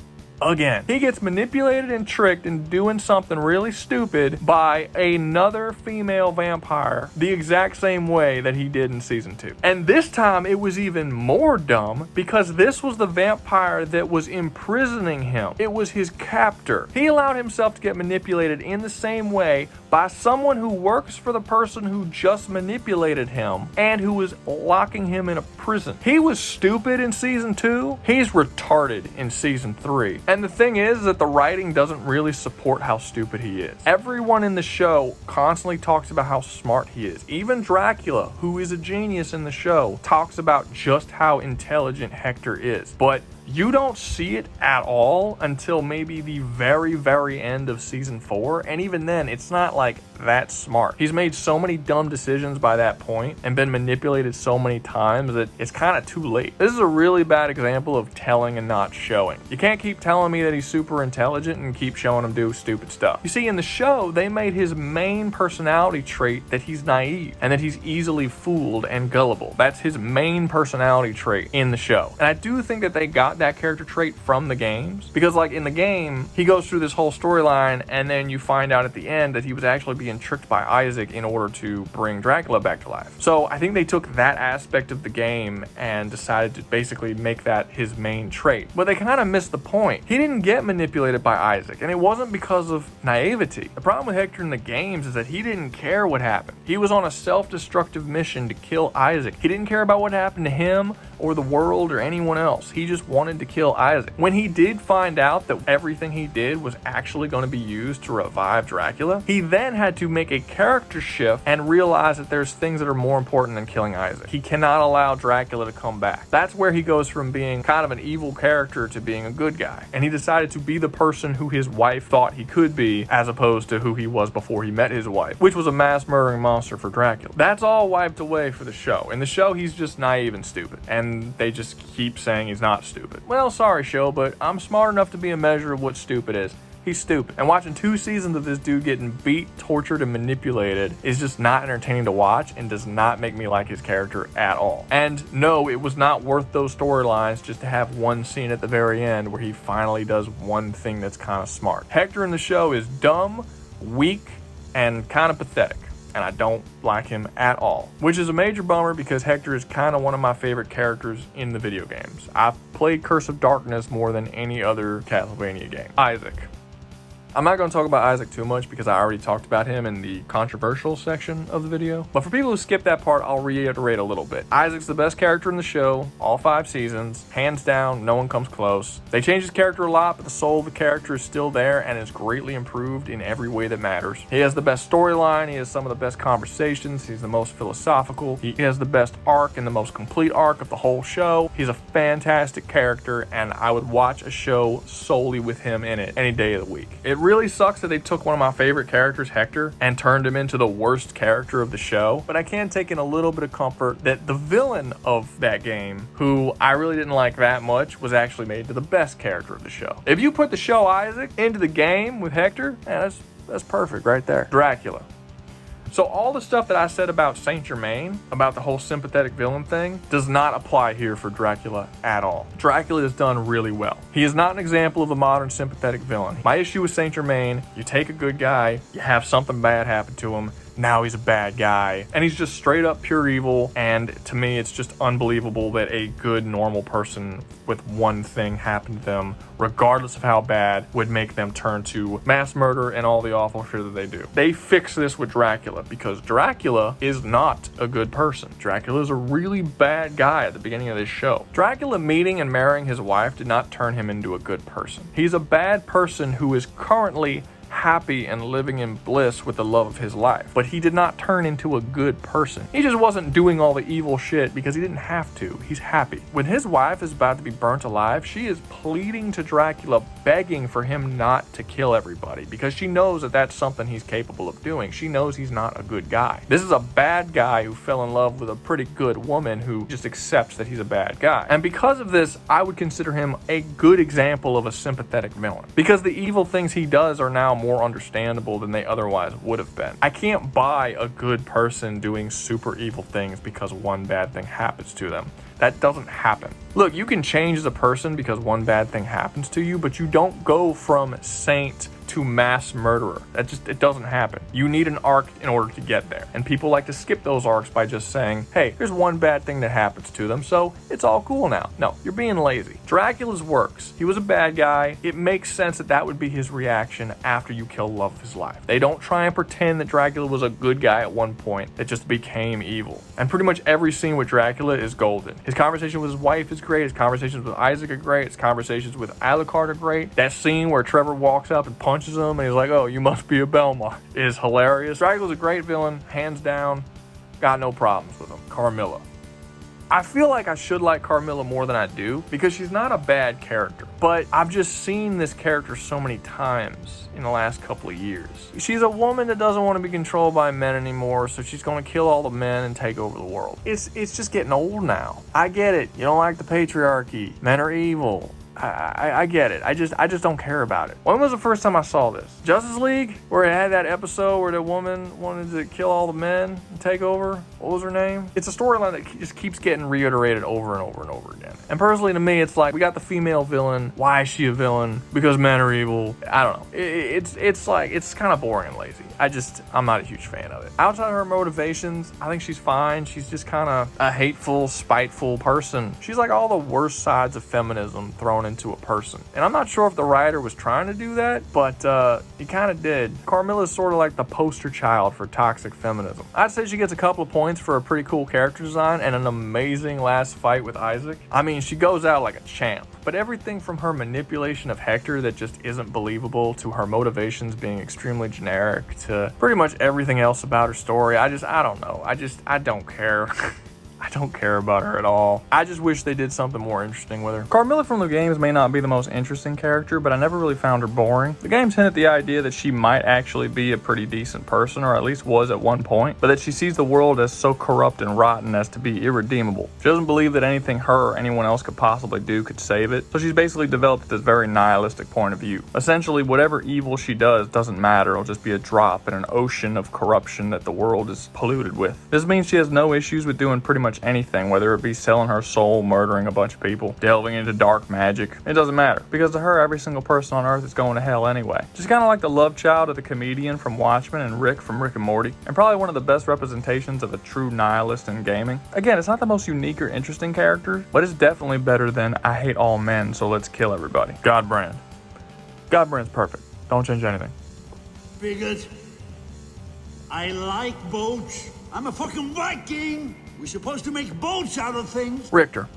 again. He gets manipulated and tricked into doing something really stupid by another female vampire the exact same way that he did in season 2. And this time it was even more dumb, because this was the vampire that was imprisoning him. It was his captor. He allowed himself to get manipulated in the same way by someone who works for the person who just manipulated him and who is locking him in a prison. He was stupid in season 2. He's retarded in season 3. And the thing is that the writing doesn't really support how stupid he is. Everyone in the show constantly talks about how smart he is. Even Dracula, who is a genius in the show, talks about just how intelligent Hector is. But you don't see it at all until maybe the very, very end of season 4. And even then, it's not like that smart. He's made so many dumb decisions by that point and been manipulated so many times that it's kind of too late. This is a really bad example of telling and not showing. You can't keep telling me that he's super intelligent and keep showing him do stupid stuff. You see, in the show, they made his main personality trait that he's naive and that he's easily fooled and gullible. That's his main personality trait in the show. And I do think that they got that character trait from the games, because like in the game, he goes through this whole storyline and then you find out at the end that he was actually being tricked by Issac in order to bring Dracula back to life. So I think they took that aspect of the game and decided to basically make that his main trait. But they kind of missed the point. He didn't get manipulated by Issac, and it wasn't because of naivety. The problem with Hector in the games is that he didn't care what happened. He was on a self-destructive mission to kill Issac. He didn't care about what happened to him or the world or anyone else. He just wanted to kill Issac. When he did find out that everything he did was actually going to be used to revive Dracula, he then had to make a character shift and realize that there's things that are more important than killing Issac. He cannot allow Dracula to come back. That's where he goes from being kind of an evil character to being a good guy. And he decided to be the person who his wife thought he could be, as opposed to who he was before he met his wife, which was a mass murdering monster for Dracula. That's all wiped away for the show. In the show, he's just naive and stupid, and they just keep saying he's not stupid. Well, sorry show, but I'm smart enough to be a measure of what stupid is. He's stupid. And watching 2 seasons of this dude getting beat, tortured, and manipulated is just not entertaining to watch and does not make me like his character at all. And no, it was not worth those storylines just to have one scene at the very end where he finally does one thing that's kind of smart. Hector in the show is dumb, weak, and kind of pathetic. And I don't like him at all, which is a major bummer because Hector is kind of one of my favorite characters in the video games. I've played Curse of Darkness more than any other Castlevania game. Issac. I'm not going to talk about Issac too much because I already talked about him in the controversial section of the video. But for people who skip that part, I'll reiterate a little bit. Issac's the best character in the show, all 5 seasons. Hands down, no one comes close. They changed his character a lot, but the soul of the character is still there and is greatly improved in every way that matters. He has the best storyline, he has some of the best conversations, he's the most philosophical, he has the best arc and the most complete arc of the whole show. He's a fantastic character, and I would watch a show solely with him in it any day of the week. It really sucks that they took one of my favorite characters, Hector, and turned him into the worst character of the show, but I can take in a little bit of comfort that the villain of that game, who I really didn't like that much, was actually made to the best character of the show. If you put the show Issac into the game with Hector, man, that's perfect right there. Dracula. So all the stuff that I said about Saint Germain, about the whole sympathetic villain thing, does not apply here for Dracula at all. Dracula is done really well. He is not an example of a modern sympathetic villain. My issue with Saint Germain, you take a good guy, you have something bad happen to him, now he's a bad guy. And he's just straight up pure evil. And to me, it's just unbelievable that a good, normal person with one thing happen to them, regardless of how bad, would make them turn to mass murder and all the awful shit that they do. They fix this with Dracula because Dracula is not a good person. Dracula is a really bad guy at the beginning of this show. Dracula meeting and marrying his wife did not turn him into a good person. He's a bad person who is currently happy and living in bliss with the love of his life, but he did not turn into a good person. He just wasn't doing all the evil shit because he didn't have to. He's happy. When his wife is about to be burnt alive, she is pleading to Dracula, begging for him not to kill everybody because she knows that that's something he's capable of doing. She knows he's not a good guy. This is a bad guy who fell in love with a pretty good woman who just accepts that he's a bad guy. And because of this, I would consider him a good example of a sympathetic villain because the evil things he does are now more understandable than they otherwise would have been. I can't buy a good person doing super evil things because one bad thing happens to them. That doesn't happen. Look, you can change as a person because one bad thing happens to you, but you don't go from saint to mass murderer. It doesn't happen. You need an arc in order to get there. And people like to skip those arcs by just saying, hey, there's one bad thing that happens to them, so it's all cool now. No, you're being lazy. Dracula's works. He was a bad guy. It makes sense that that would be his reaction after you kill the love of his life. They don't try and pretend that Dracula was a good guy at one point that just became evil. And pretty much every scene with Dracula is golden. His conversation with his wife is great. His conversations with Issac are great. His conversations with Alucard are great. That scene where Trevor walks up and punches him and he's like, oh, you must be a Belmont, is hilarious. Dracula's a great villain, hands down. Got no problems with him. Carmilla. I feel like I should like Carmilla more than I do because she's not a bad character, but I've just seen this character so many times in the last couple of years. She's a woman that doesn't want to be controlled by men anymore, so she's going to kill all the men and take over the world. It's just getting old now. I get it. You don't like the patriarchy. Men are evil. I get it. I just don't care about it. When was the first time I saw this? Justice League? Where it had that episode where the woman wanted to kill all the men and take over? What was her name? It's a storyline that just keeps getting reiterated over and over and over again. And personally to me, it's like, we got the female villain. Why is she a villain? Because men are evil. I don't know. It's like, it's kind of boring and lazy. I'm not a huge fan of it. Outside of her motivations, I think she's fine. She's just kind of a hateful, spiteful person. She's like all the worst sides of feminism thrown into a person. And I'm not sure if the writer was trying to do that, but he kind of did. Carmilla's sort of like the poster child for toxic feminism. I'd say she gets a couple of points for a pretty cool character design and an amazing last fight with Issac. I mean, she goes out like a champ. But everything from her manipulation of Hector that just isn't believable to her motivations being extremely generic to pretty much everything else about her story, I don't know. I don't care. I don't care about her at all. I just wish they did something more interesting with her. Carmilla from the games may not be the most interesting character, but I never really found her boring. The games hint at the idea that she might actually be a pretty decent person, or at least was at one point, but that she sees the world as so corrupt and rotten as to be irredeemable. She doesn't believe that anything her or anyone else could possibly do could save it, so she's basically developed this very nihilistic point of view. Essentially, whatever evil she does doesn't matter. It'll just be a drop in an ocean of corruption that the world is polluted with. This means she has no issues with doing pretty much anything, whether it be selling her soul, murdering a bunch of people, delving into dark magic. It doesn't matter, because to her, every single person on Earth is going to hell anyway. She's kind of like the love child of the comedian from Watchmen and Rick from Rick and Morty, and probably one of the best representations of a true nihilist in gaming. Again, it's not the most unique or interesting character, but it's definitely better than I hate all men, so let's kill everybody. Godbrand. Godbrand's perfect. Don't change anything. Bigot. I like boats. I'm a fucking Viking. We're supposed to make boats out of things. Richter.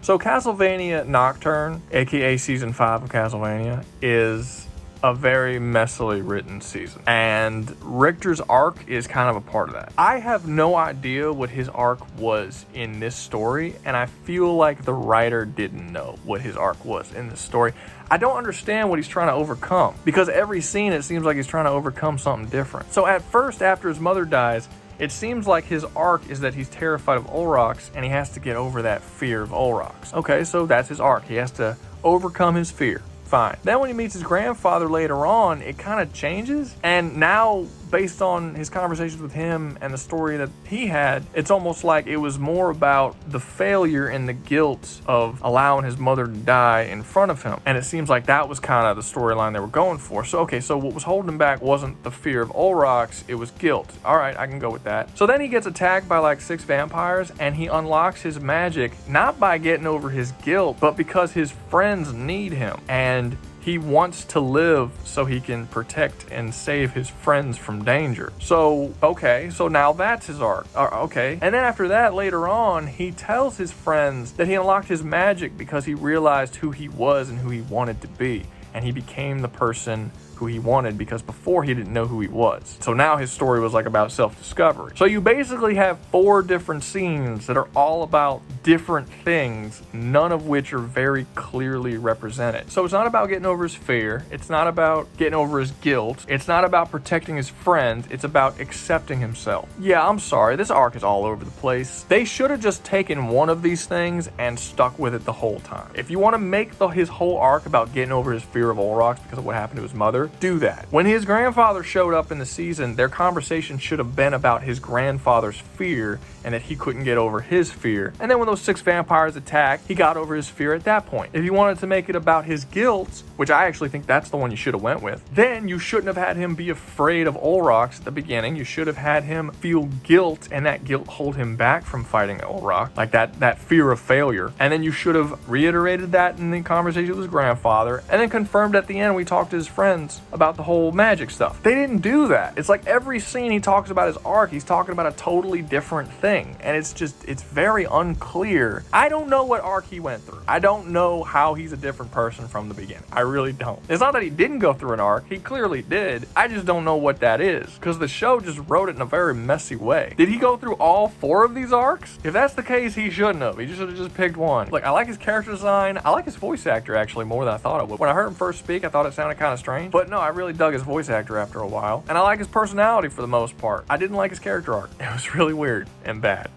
So Castlevania Nocturne, aka Season 5 of Castlevania, is a very messily written season. And Richter's arc is kind of a part of that. I have no idea what his arc was in this story, and I feel like the writer didn't know what his arc was in this story. I don't understand what he's trying to overcome, because every scene it seems like he's trying to overcome something different. So at first, after his mother dies, it seems like his arc is that he's terrified of Olrox and he has to get over that fear of Olrox. Okay, so that's his arc. He has to overcome his fear. Fine. Then when he meets his grandfather later on, it kind of changes. And now based on his conversations with him and the story that he had, it's almost like it was more about the failure and the guilt of allowing his mother to die in front of him. And it seems like that was kind of the storyline they were going for. So, okay, so what was holding him back wasn't the fear of Olrox, it was guilt. All right, I can go with that. So then he gets attacked by like 6 vampires, and he unlocks his magic, not by getting over his guilt, but because his friends need him. And he wants to live so he can protect and save his friends from danger. So, okay, so now that's his arc. Okay. And then after that, later on, he tells his friends that he unlocked his magic because he realized who he was and who he wanted to be. And he became the person who he wanted, because before he didn't know who he was. So now his story was like about self-discovery. So you basically have 4 different scenes that are all about different things, none of which are very clearly represented. So it's not about getting over his fear, it's not about getting over his guilt, it's not about protecting his friends, it's about accepting himself. Yeah, I'm sorry, this arc is all over the place. They should have just taken one of these things and stuck with it the whole time. If you want to make his whole arc about getting over his fear of Olrox because of what happened to his mother, do that. When his grandfather showed up in the season, their conversation should have been about his grandfather's fear and that he couldn't get over his fear. And then when those 6 vampires attacked, he got over his fear at that point. If you wanted to make it about his guilt, which I actually think that's the one you should have went with, then you shouldn't have had him be afraid of Olrox at the beginning. You should have had him feel guilt, and that guilt hold him back from fighting Olrox, like that fear of failure. And then you should have reiterated that in the conversation with his grandfather, and then confirmed at the end when he talked to his friends about the whole magic stuff. They didn't do that. It's like every scene he talks about his arc, he's talking about a totally different thing. And it's very unclear. I don't know what arc he went through. I don't know how he's a different person from the beginning. I really don't. It's not that he didn't go through an arc. He clearly did. I just don't know what that is, because the show just wrote it in a very messy way. Did he go through all 4 of these arcs? If that's the case, he shouldn't have. He should have just picked one. Like, I like his character design. I like his voice actor actually more than I thought I would. When I heard him first speak, I thought it sounded kind of strange. But no, I really dug his voice actor after a while. And I like his personality for the most part. I didn't like his character arc. It was really weird and bad.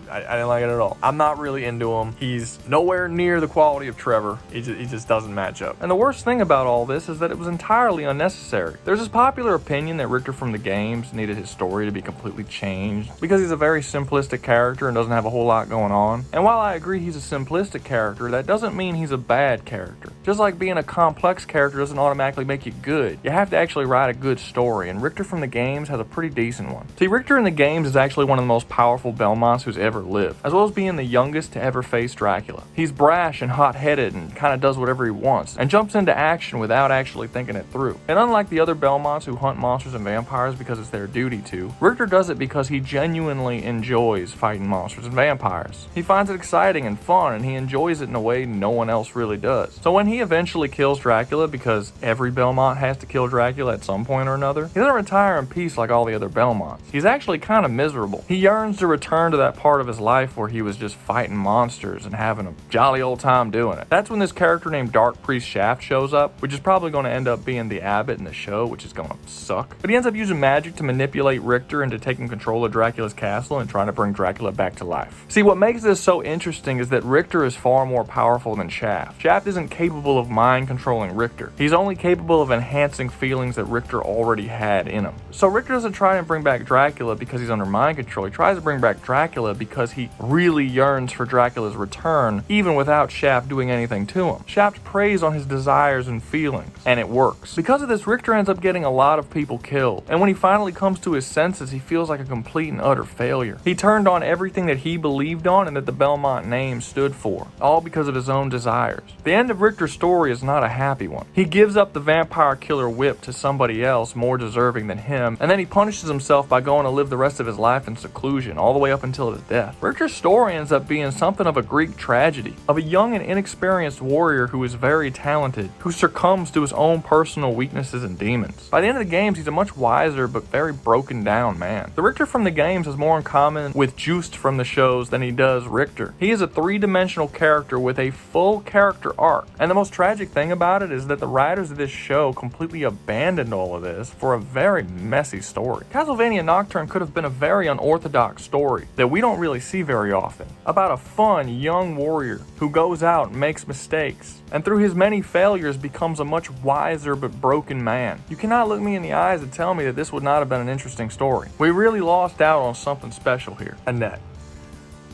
I didn't like it at all. I'm not really into him. He's nowhere near the quality of Trevor. He just doesn't match up. And the worst thing about all this is that it was entirely unnecessary. There's this popular opinion that Richter from the games needed his story to be completely changed because he's a very simplistic character and doesn't have a whole lot going on. And while I agree he's a simplistic character, that doesn't mean he's a bad character. Just like being a complex character doesn't automatically make you good. You have to actually write a good story, and Richter from the games has a pretty decent one. See, Richter in the games is actually one of the most powerful Belmonts who's ever lived, as well as being the youngest to ever face Dracula. He's brash and hot-headed and kind of does whatever he wants, and jumps into action without actually thinking it through. And unlike the other Belmonts who hunt monsters and vampires because it's their duty to, Richter does it because he genuinely enjoys fighting monsters and vampires. He finds it exciting and fun, and he enjoys it in a way no one else really does. So when he eventually kills Dracula, because every Belmont has to kill Dracula at some point or another, he doesn't retire in peace like all the other Belmonts. He's actually kind of miserable. He yearns to return to that part of his life where he was just fighting monsters and having a jolly old time doing it. That's when this character named Dark Priest Shaft shows up, which is probably going to end up being the Abbot in the show, which is going to suck. But he ends up using magic to manipulate Richter into taking control of Dracula's castle and trying to bring Dracula back to life. See, what makes this so interesting is that Richter is far more powerful than Shaft. Shaft isn't capable of mind controlling Richter. He's only capable of enhancing feelings that Richter already had in him. So Richter doesn't try to bring back Dracula because he's under mind control. He tries to bring back Dracula because he really yearns for Dracula's return, even without Shaft doing anything to him. Shaft preys on his desires and feelings, and it works. Because of this, Richter ends up getting a lot of people killed, and when he finally comes to his senses, he feels like a complete and utter failure. He turned on everything that he believed on and that the Belmont name stood for, all because of his own desires. The end of Richter's story is not a happy one. He gives up the vampire killer whip to somebody else more deserving than him, and then he punishes himself by going to live the rest of his life in seclusion, all the way up until his death. Richter's story ends up being something of a Greek tragedy, of a young and inexperienced warrior who is very talented, who succumbs to his own personal weaknesses and demons. By the end of the games, he's a much wiser but very broken down man. The Richter from the games has more in common with Juiced from the shows than he does Richter. He is a 3-dimensional character with a full character arc, and the most tragic thing about it is that the writers of this show completely abandoned all of this for a very messy story. Castlevania Nocturne could have been a very unorthodox story that we don't don't really see very often. About a fun, young warrior who goes out and makes mistakes, and through his many failures becomes a much wiser but broken man. You cannot look me in the eyes and tell me that this would not have been an interesting story. We really lost out on something special here. Annette.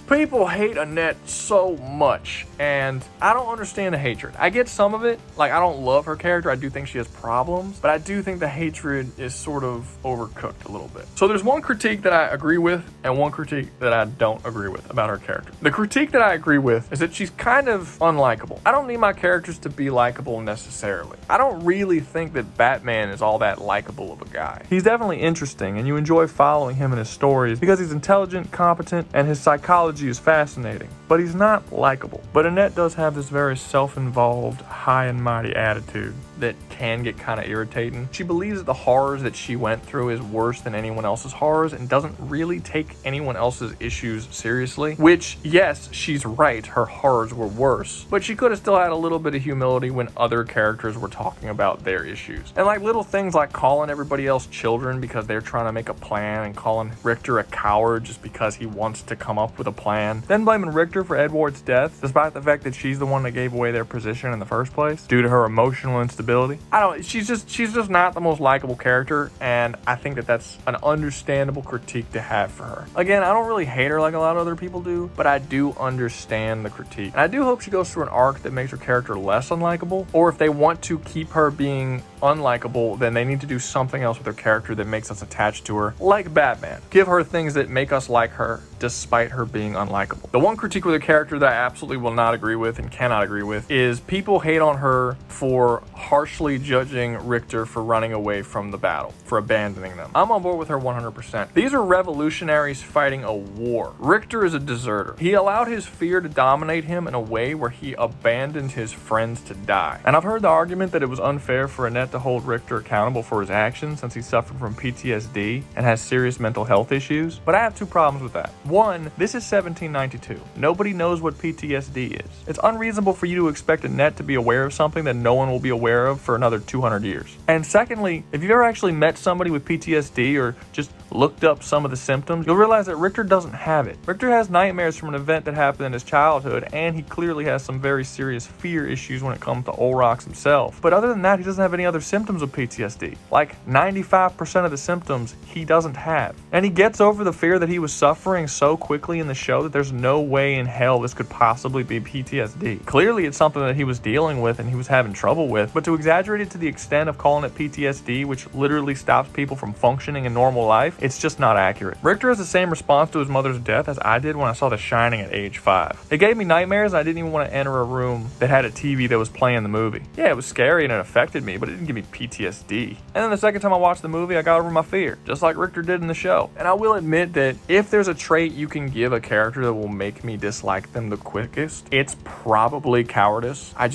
People hate Annette so much, and I don't understand the hatred. I get some of it. Like, I don't love her character. I do think she has problems, but I do think the hatred is sort of overcooked a little bit. So there's one critique that I agree with and one critique that I don't agree with about her character. The critique that I agree with is that she's kind of unlikable. I don't need my characters to be likable necessarily. I don't really think that Batman is all that likable of a guy. He's definitely interesting, and you enjoy following him in his stories because he's intelligent, competent, and his psychology is fascinating, but he's not likable. But Annette does have this very self-involved, high and mighty attitude that can get kind of irritating. She believes that the horrors that she went through is worse than anyone else's horrors and doesn't really take anyone else's issues seriously, which, yes, she's right, her horrors were worse, but she could have still had a little bit of humility when other characters were talking about their issues. And like little things like calling everybody else children because they're trying to make a plan and calling Richter a coward just because he wants to come up with a plan, then blaming Richter for Edward's death despite the fact that she's the one that gave away their position in the first place due to her emotional instability. She's just not the most likable character, and I think that that's an understandable critique to have for her. Again, I don't really hate her like a lot of other people do, but I do understand the critique. And I do hope she goes through an arc that makes her character less unlikable, or if they want to keep her being unlikable, then they need to do something else with her character that makes us attached to her, like Batman. Give her things that make us like her despite her being unlikable. The one critique with her character that I absolutely will not agree with and cannot agree with is people hate on her for harshly judging Richter for running away from the battle, for abandoning them. I'm on board with her 100%. These are revolutionaries fighting a war. Richter is a deserter. He allowed his fear to dominate him in a way where he abandoned his friends to die. And I've heard the argument that it was unfair for Annette to hold Richter accountable for his actions since he suffered from PTSD and has serious mental health issues, but I have two problems with that. One, this is 1792. Nobody knows what PTSD is. It's unreasonable for you to expect Annette to be aware of something that no one will be aware of for another 200 years. And secondly, if you've ever actually met somebody with PTSD or just looked up some of the symptoms, you'll realize that Richter doesn't have it. Richter has nightmares from an event that happened in his childhood, and he clearly has some very serious fear issues when it comes to Olrox himself. But other than that, he doesn't have any other symptoms of PTSD. Like 95% of the symptoms he doesn't have. And he gets over the fear that he was suffering so quickly in the show that there's no way in hell this could possibly be PTSD. Clearly it's something that he was dealing with and he was having trouble with, but to exaggerate it to the extent of calling it PTSD, which literally stops people from functioning in normal life, it's just not accurate. Richter has the same response to his mother's death as I did when I saw The Shining at age 5. It gave me nightmares and I didn't even want to enter a room that had a TV that was playing the movie. Yeah, it was scary and it affected me, but it didn't give me PTSD. And then the second time I watched the movie, I got over my fear, just like Richter did in the show. And I will admit that if there's a trait you can give a character that will make me dislike them the quickest, it's probably cowardice. I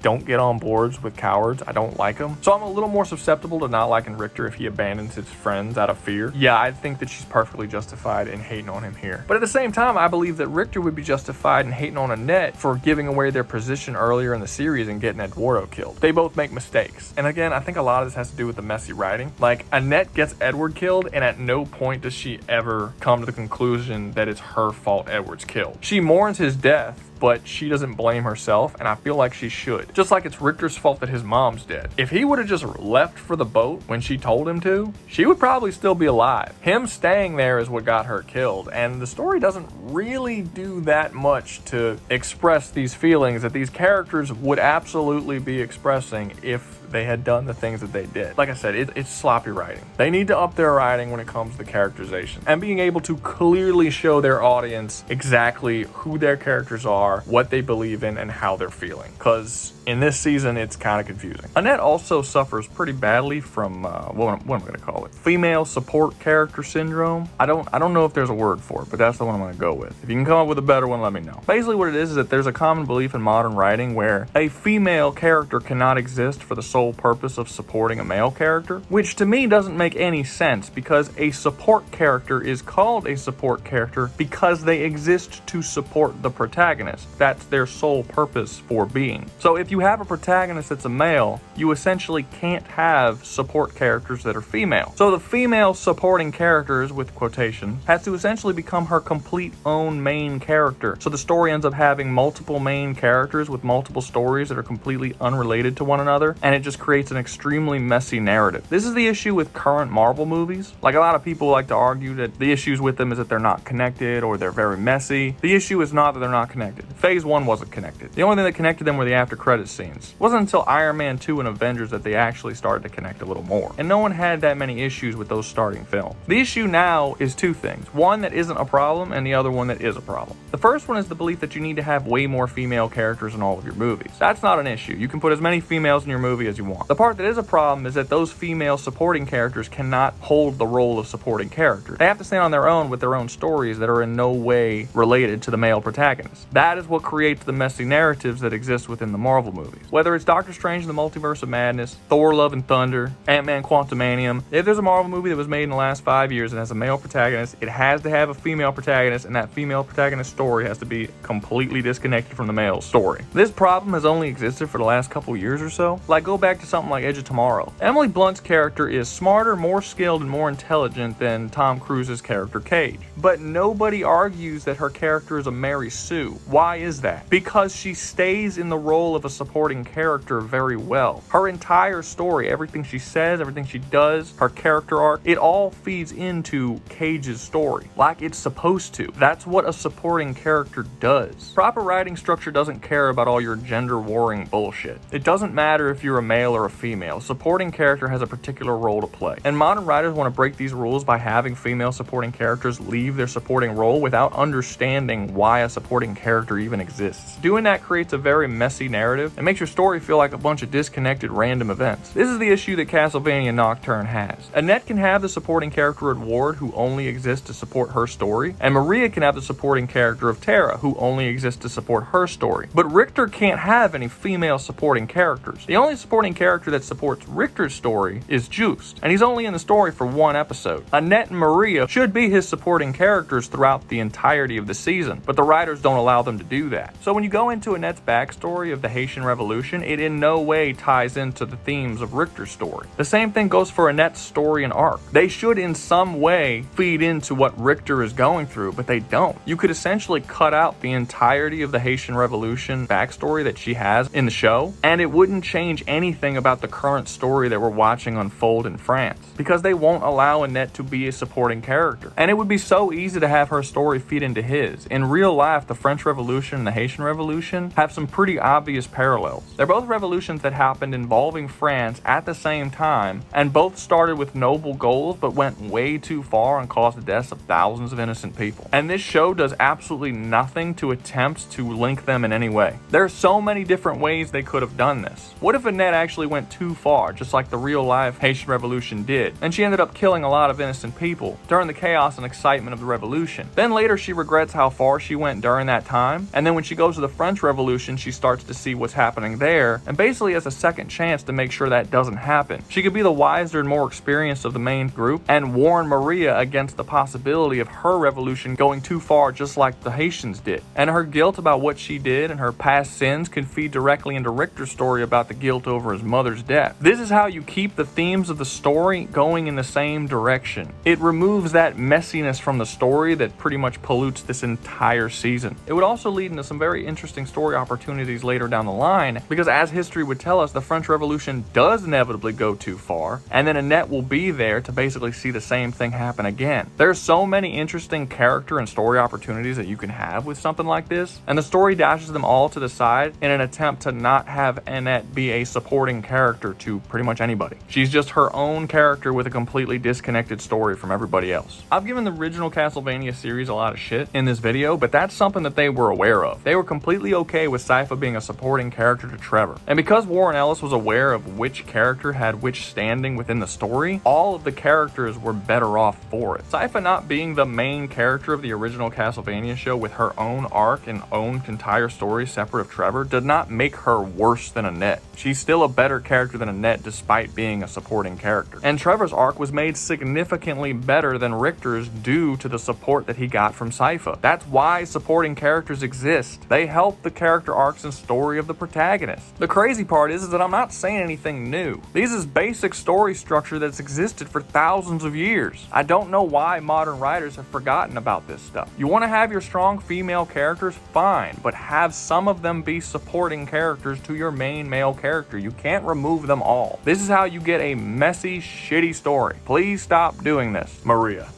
don't get on boards with cowards. I don't like them. So I'm a little more susceptible to not liking Richter if he abandons his friends out of fear. Yeah, I think that she's perfectly justified in hating on him here. But at the same time, I believe that Richter would be justified in hating on Annette for giving away their position earlier in the series and getting Eduardo killed. They both make mistakes. And again, I think a lot of this has to do with the messy writing. Like, Annette gets Edward killed, and at no point does she ever come to the conclusion that it's her fault Edward's killed. She mourns his death, but she doesn't blame herself, and I feel like she should. Just like it's Richter's fault that his mom's dead. If he would have just left for the boat when she told him to, she would probably still be alive. Him staying there is what got her killed, and the story doesn't really do that much to express these feelings that these characters would absolutely be expressing if they had done the things that they did. Like I said, it's sloppy writing. They need to up their writing when it comes to characterization and being able to clearly show their audience exactly who their characters are, what they believe in, and how they're feeling. Because in this season, it's kind of confusing. Annette also suffers pretty badly from, what am I going to call it? Female support character syndrome. I don't know if there's a word for it, but that's the one I'm going to go with. If you can come up with a better one, let me know. Basically what it is that there's a common belief in modern writing where a female character cannot exist for the sole purpose of supporting a male character, which to me doesn't make any sense because a support character is called a support character because they exist to support the protagonist. That's their sole purpose for being. So if you have a protagonist that's a male, you essentially can't have support characters that are female. So the female supporting characters, with quotation, has to essentially become her complete own main character. So the story ends up having multiple main characters with multiple stories that are completely unrelated to one another, and it just creates an extremely messy narrative. This is the issue with current Marvel movies. Like, a lot of people like to argue that the issues with them is that they're not connected or they're very messy. The issue is not that they're not connected. Phase 1 wasn't connected. The only thing that connected them were the after credits scenes. It wasn't until Iron Man 2 and Avengers that they actually started to connect a little more. And no one had that many issues with those starting films. The issue now is two things. One that isn't a problem and the other one that is a problem. The first one is the belief that you need to have way more female characters in all of your movies. That's not an issue. You can put as many females in your movie as you want. The part that is a problem is that those female supporting characters cannot hold the role of supporting character. They have to stand on their own with their own stories that are in no way related to the male protagonist. That is what creates the messy narratives that exist within the Marvel movies. Whether it's Doctor Strange in the Multiverse of Madness, Thor Love and Thunder, Ant-Man Quantumanium, if there's a Marvel movie that was made in the last 5 years and has a male protagonist, it has to have a female protagonist, and that female protagonist story has to be completely disconnected from the male story. This problem has only existed for the last couple years or so. Like, go back to something like Edge of Tomorrow. Emily Blunt's character is smarter, more skilled, and more intelligent than Tom Cruise's character Cage. But nobody argues that her character is a Mary Sue. Why is that? Because she stays in the role of a supporting character very well. Her entire story, everything she says, everything she does, her character arc, it all feeds into Cage's story, like it's supposed to. That's what a supporting character does. Proper writing structure doesn't care about all your gender warring bullshit. It doesn't matter if you're a male or a female. A supporting character has a particular role to play. And modern writers want to break these rules by having female supporting characters leave their supporting role without understanding why a supporting character even exists. Doing that creates a very messy narrative and makes your story feel like a bunch of disconnected random events. This is the issue that Castlevania Nocturne has. Annette can have the supporting character of Ward who only exists to support her story, and Maria can have the supporting character of Tera who only exists to support her story. But Richter can't have any female supporting characters. The only supporting character that supports Richter's story is Juiced, and he's only in the story for one episode. Annette and Maria should be his supporting characters throughout the entirety of the season, but the writers don't allow them to do that. So when you go into Annette's backstory of the Haitian Revolution, it in no way ties into the themes of Richter's story. The same thing goes for Annette's story and arc. They should in some way feed into what Richter is going through, but they don't. You could essentially cut out the entirety of the Haitian Revolution backstory that she has in the show, and it wouldn't change anything about the current story that we're watching unfold in France, because they won't allow Annette to be a supporting character. And it would be so easy to have her story feed into his. In real life, the French Revolution and the Haitian Revolution have some pretty obvious parallels. They're both revolutions that happened involving France at the same time, and both started with noble goals but went way too far and caused the deaths of thousands of innocent people. And this show does absolutely nothing to attempt to link them in any way. There are so many different ways they could have done this. What if Annette actually went too far, just like the real life Haitian Revolution did, and she ended up killing a lot of innocent people during the chaos and excitement of the revolution? Then later she regrets how far she went during that time, and then when she goes to the French Revolution, she starts to see what's happening there, and basically has a second chance to make sure that doesn't happen. She could be the wiser and more experienced of the main group and warn Maria against the possibility of her revolution going too far, just like the Haitians did. And her guilt about what she did and her past sins could feed directly into Richter's story about the guilt over his mother's death. This is how you keep the themes of the story going in the same direction. It removes that messiness from the story that pretty much pollutes this entire season. It would also lead into some very interesting story opportunities later down the line, because as history would tell us, the French Revolution does inevitably go too far, and then Annette will be there to basically see the same thing happen again. There's so many interesting character and story opportunities that you can have with something like this, and the story dashes them all to the side in an attempt to not have Annette be a supporting character to pretty much anybody. She's just her own character with a completely disconnected story from everybody else. I've given the original Castlevania series a lot of shit in this video, but that's something that they were aware aware of. They were completely okay with Sypha being a supporting character to Trevor. And because Warren Ellis was aware of which character had which standing within the story, all of the characters were better off for it. Sypha not being the main character of the original Castlevania show with her own arc and own entire story separate of Trevor did not make her worse than Annette. She's still a better character than Annette despite being a supporting character. And Trevor's arc was made significantly better than Richter's due to the support that he got from Sypha. That's why supporting characters exist. They help the character arcs and story of the protagonist. The crazy part is that I'm not saying anything new. This is basic story structure that's existed for thousands of years. I don't know why modern writers have forgotten about this stuff. You want to have your strong female characters? Fine, but have some of them be supporting characters to your main male character. You can't remove them all. This is how you get a messy, shitty story. Please stop doing this. Maria.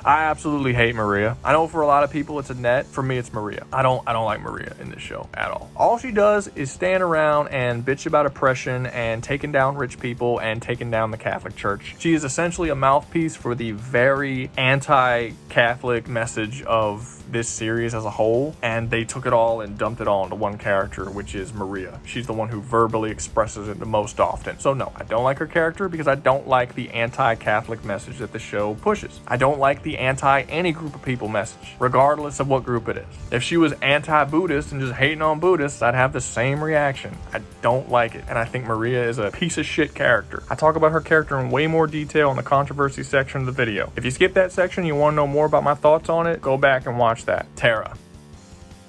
I absolutely hate Maria. I know for a lot of people it's Annette. For me, it's Maria. I don't like Maria in this show at all. All she does is stand around and bitch about oppression and taking down rich people and taking down the Catholic Church. She is essentially a mouthpiece for the very anti-Catholic message of this series as a whole, and they took it all and dumped it all into one character, which is Maria. She's the one who verbally expresses it the most often. So no, I don't like her character because I don't like the anti-Catholic message that the show pushes. I don't like the anti-any group of people message, regardless of what group it is. If she was anti-Buddhist and just hating on Buddhists, I'd have the same reaction. I don't like it, and I think Maria is a piece of shit character. I talk about her character in way more detail in the controversy section of the video. If you skip that section, you want to know more about my thoughts on it, go back and watch that. Tera.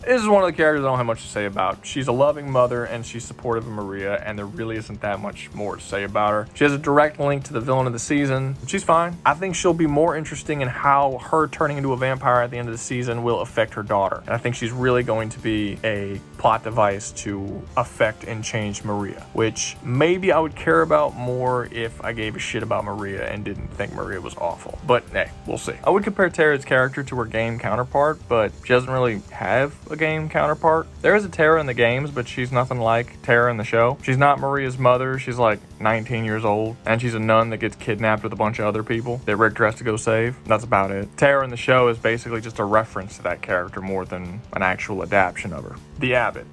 This is one of the characters I don't have much to say about. She's a loving mother and she's supportive of Maria, and there really isn't that much more to say about her. She has a direct link to the villain of the season. She's fine. I think she'll be more interesting in how her turning into a vampire at the end of the season will affect her daughter. And I think she's really going to be a plot device to affect and change Maria, which maybe I would care about more if I gave a shit about Maria and didn't think Maria was awful. But hey, we'll see. I would compare Tera's character to her game counterpart, but she doesn't really have a game counterpart. There is a Tera in the games, but she's nothing like Tera in the show. She's not Maria's mother. She's like 19 years old, and she's a nun that gets kidnapped with a bunch of other people that Richter has to go save. That's about it. Tera in the show is basically just a reference to that character more than an actual adaptation of her. The Abbot.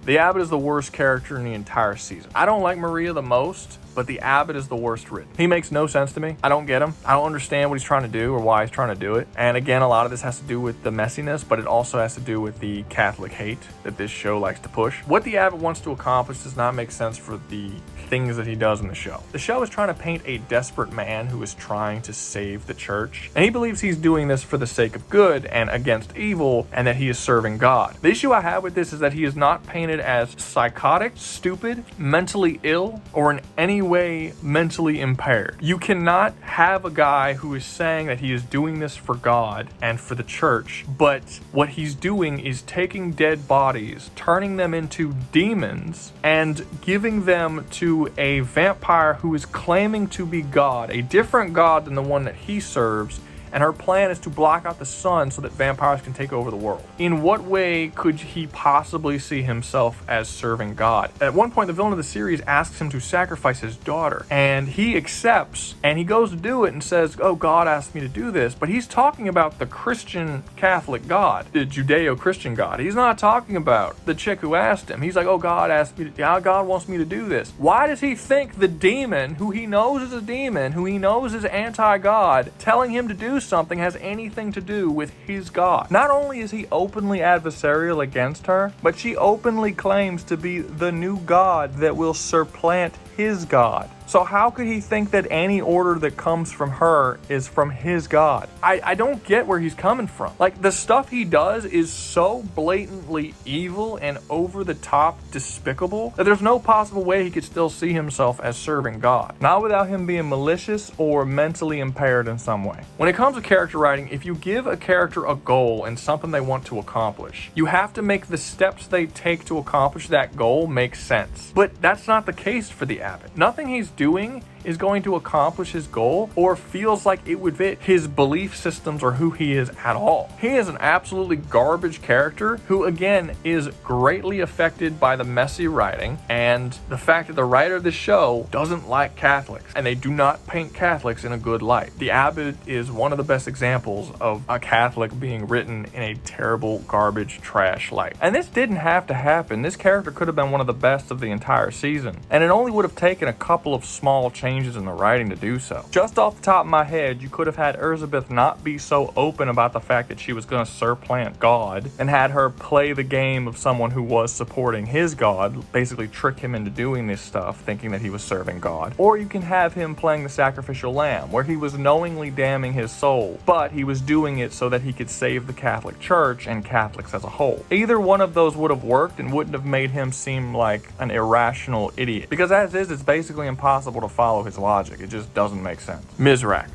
The Abbot is the worst character in the entire season. I don't like Maria the most, but the Abbot is the worst written. He makes no sense to me. I don't get him. I don't understand what he's trying to do or why he's trying to do it. And again, a lot of this has to do with the messiness, but it also has to do with the Catholic hate that this show likes to push. What the Abbot wants to accomplish does not make sense for the things that he does in the show. The show is trying to paint a desperate man who is trying to save the church, and he believes he's doing this for the sake of good and against evil, and that he is serving God. The issue I have with this is that he is not painted as psychotic, stupid, mentally ill, or in any way mentally impaired. You cannot have a guy who is saying that he is doing this for God and for the church, but what he's doing is taking dead bodies, turning them into demons, and giving them to a vampire who is claiming to be God, a different God than the one that he serves, and her plan is to block out the sun so that vampires can take over the world. In what way could he possibly see himself as serving God? At one point, the villain of the series asks him to sacrifice his daughter, and he accepts, and he goes to do it and says, oh, God asked me to do this, but he's talking about the Christian Catholic God, the Judeo-Christian God. He's not talking about the chick who asked him. He's like, oh, God asked me to, God wants me to do this. Why does he think the demon, who he knows is a demon, who he knows is anti-God, telling him to do something has anything to do with his God? Not only is he openly adversarial against her, but she openly claims to be the new God that will supplant his God. So how could he think that any order that comes from her is from his God? I don't get where he's coming from. Like, the stuff he does is so blatantly evil and over the top despicable that there's no possible way he could still see himself as serving God. Not without him being malicious or mentally impaired in some way. When it comes to character writing, if you give a character a goal and something they want to accomplish, you have to make the steps they take to accomplish that goal make sense. But that's not the case for the Abbot. Nothing he's doing is going to accomplish his goal or feels like it would fit his belief systems or who he is at all. He is an absolutely garbage character who, again, is greatly affected by the messy writing and the fact that the writer of the show doesn't like Catholics, and they do not paint Catholics in a good light. The Abbot is one of the best examples of a Catholic being written in a terrible, garbage, trash light. And this didn't have to happen. This character could have been one of the best of the entire season, and it only would have taken a couple of small changes in the writing to do so. Just off the top of my head, you could have had Erzsebeth not be so open about the fact that she was going to supplant God and had her play the game of someone who was supporting his God, basically trick him into doing this stuff, thinking that he was serving God. Or you can have him playing the sacrificial lamb, where he was knowingly damning his soul, but he was doing it so that he could save the Catholic Church and Catholics as a whole. Either one of those would have worked and wouldn't have made him seem like an irrational idiot, because as is, it's basically impossible to follow his logic. It just doesn't make sense. Myrax.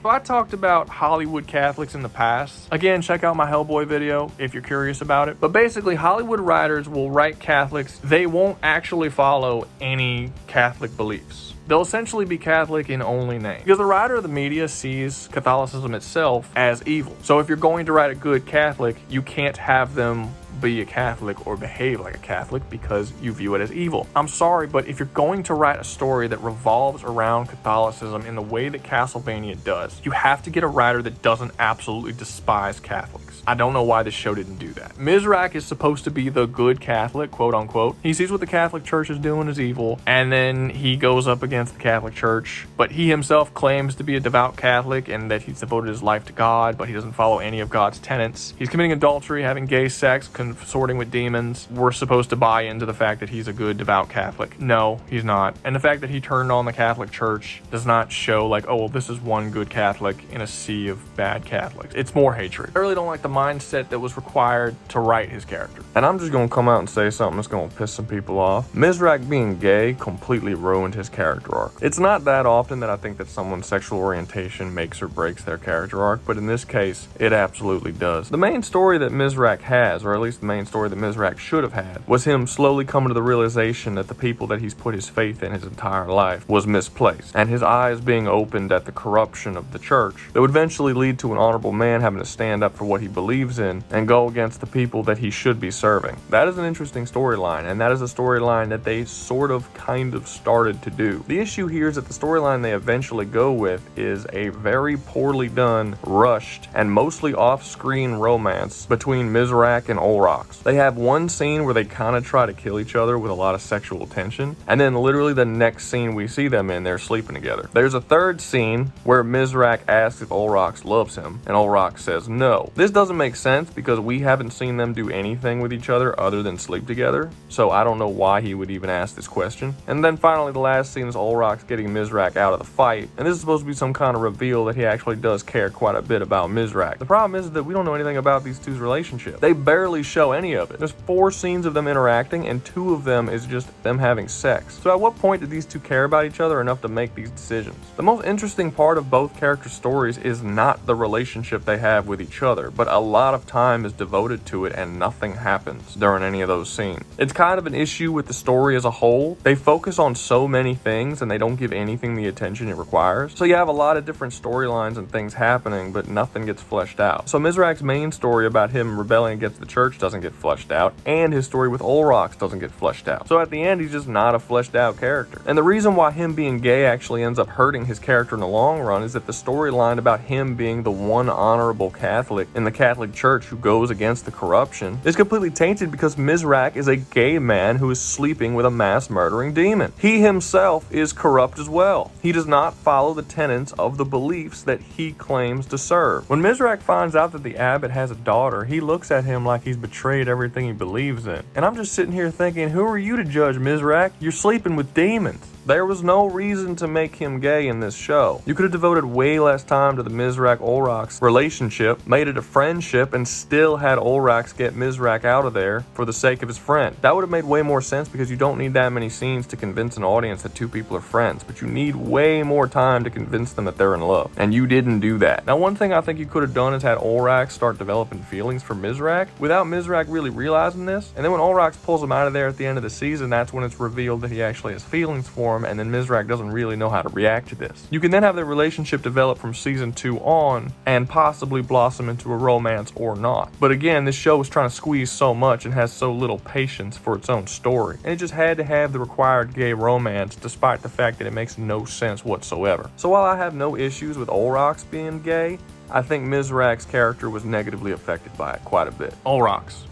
So I talked about Hollywood Catholics in the past. Again, check out my Hellboy video if you're curious about it. But basically, Hollywood writers will write Catholics. They won't actually follow any Catholic beliefs. They'll essentially be Catholic in only name, because the writer of the media sees Catholicism itself as evil. So if you're going to write a good Catholic, you can't have them be a Catholic or behave like a Catholic because you view it as evil. I'm sorry, but if you're going to write a story that revolves around Catholicism in the way that Castlevania does, you have to get a writer that doesn't absolutely despise Catholics. I don't know why this show didn't do that. Myrax is supposed to be the good Catholic, quote unquote. He sees what the Catholic Church is doing as evil, and then he goes up against the Catholic Church, but he himself claims to be a devout Catholic and that he's devoted his life to God, but he doesn't follow any of God's tenets. He's committing adultery, having gay sex, consorting with demons. We're supposed to buy into the fact that he's a good, devout Catholic. No, he's not. And the fact that he turned on the Catholic Church does not show like, oh, well, this is one good Catholic in a sea of bad Catholics. It's more hatred. I really don't like the mindset that was required to write his character. And I'm just gonna come out and say something that's gonna piss some people off. Myrax being gay completely ruined his character arc. It's not that often that I think that someone's sexual orientation makes or breaks their character arc, but in this case, it absolutely does. The main story that Myrax has, or at least the main story that Myrax should have had, was him slowly coming to the realization that the people that he's put his faith in his entire life was misplaced, and his eyes being opened at the corruption of the church that would eventually lead to an honorable man having to stand up for what he believes in and go against the people that he should be serving. That is an interesting storyline, and that is a storyline that they sort of kind of started to do. The issue here is that the storyline they eventually go with is a very poorly done, rushed, and mostly off-screen romance between Myrax and Olrox. They have one scene where they kind of try to kill each other with a lot of sexual tension, and then literally the next scene we see them in, they're sleeping together. There's a third scene where Myrax asks if Olrox loves him, and Olrox says no. This doesn't make sense because we haven't seen them do anything with each other other than sleep together, so I don't know why he would even ask this question. And then finally the last scene is Olrox getting Myrax out of the fight, and this is supposed to be some kind of reveal that he actually does care quite a bit about Myrax. The problem is that we don't know anything about these two's relationship. They barely show any of it. There's 4 scenes of them interacting, and 2 of them is just them having sex. So at what point did these two care about each other enough to make these decisions? The most interesting part of both characters' stories is not the relationship they have with each other, but a lot of time is devoted to it and nothing happens during any of those scenes. It's kind of an issue with the story as a whole. They focus on so many things and they don't give anything the attention it requires. So you have a lot of different storylines and things happening, but nothing gets fleshed out. So Myrax's main story about him rebelling against the church doesn't get fleshed out, and his story with Olrox doesn't get fleshed out. So at the end, he's just not a fleshed out character. And the reason why him being gay actually ends up hurting his character in the long run is that the storyline about him being the one honorable Catholic in the Catholic Church who goes against the corruption is completely tainted because Myrax is a gay man who is sleeping with a mass murdering demon. He himself is corrupt as well. He does not follow the tenets of the beliefs that he claims to serve. When Myrax finds out that the abbot has a daughter, he looks at him like he's betrayed everything he believes in. And I'm just sitting here thinking, who are you to judge, Myrax? You're sleeping with demons. There was no reason to make him gay in this show. You could have devoted way less time to the Myrax-Olrox relationship, made it a friendship, and still had Olrox get Myrax out of there for the sake of his friend. That would have made way more sense because you don't need that many scenes to convince an audience that 2 people are friends, but you need way more time to convince them that they're in love. And you didn't do that. Now, one thing I think you could have done is had Olrox start developing feelings for Myrax without Myrax really realizing this. And then when Olrox pulls him out of there at the end of the season, that's when it's revealed that he actually has feelings for him. form, and then Myrax doesn't really know how to react to this. You can then have their relationship develop from season 2 on, and possibly blossom into a romance or not. But again, this show is trying to squeeze so much and has so little patience for its own story, and it just had to have the required gay romance despite the fact that it makes no sense whatsoever. So while I have no issues with Olrox being gay, I think Myrax's character was negatively affected by it quite a bit. Olrox.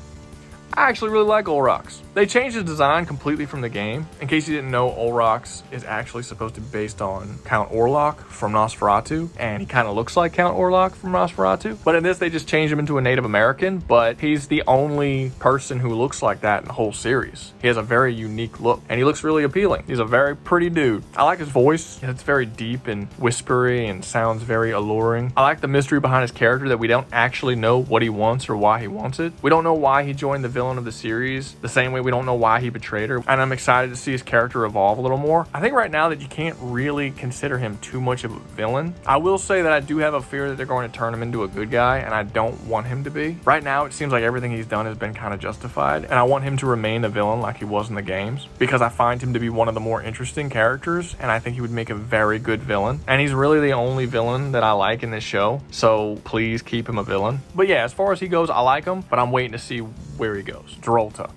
I actually really like Olrox. They changed his design completely from the game. In case you didn't know, Olrox is actually supposed to be based on Count Orlok from Nosferatu, and he kind of looks like Count Orlok from Nosferatu. But in this, they just changed him into a Native American, but he's the only person who looks like that in the whole series. He has a very unique look, and he looks really appealing. He's a very pretty dude. I like his voice. It's very deep and whispery and sounds very alluring. I like the mystery behind his character, that we don't actually know what he wants or why he wants it. We don't know why he joined the villain of the series, the same way we don't know why he betrayed her, and I'm excited to see his character evolve a little more. I think right now that you can't really consider him too much of a villain. I will say that I do have a fear that they're going to turn him into a good guy, and I don't want him to be. Right now, it seems like everything he's done has been kind of justified, and I want him to remain a villain like he was in the games, because I find him to be one of the more interesting characters, and I think he would make a very good villain, and he's really the only villain that I like in this show, so please keep him a villain. But yeah, as far as he goes, I like him, but I'm waiting to see where he goes. Drolta.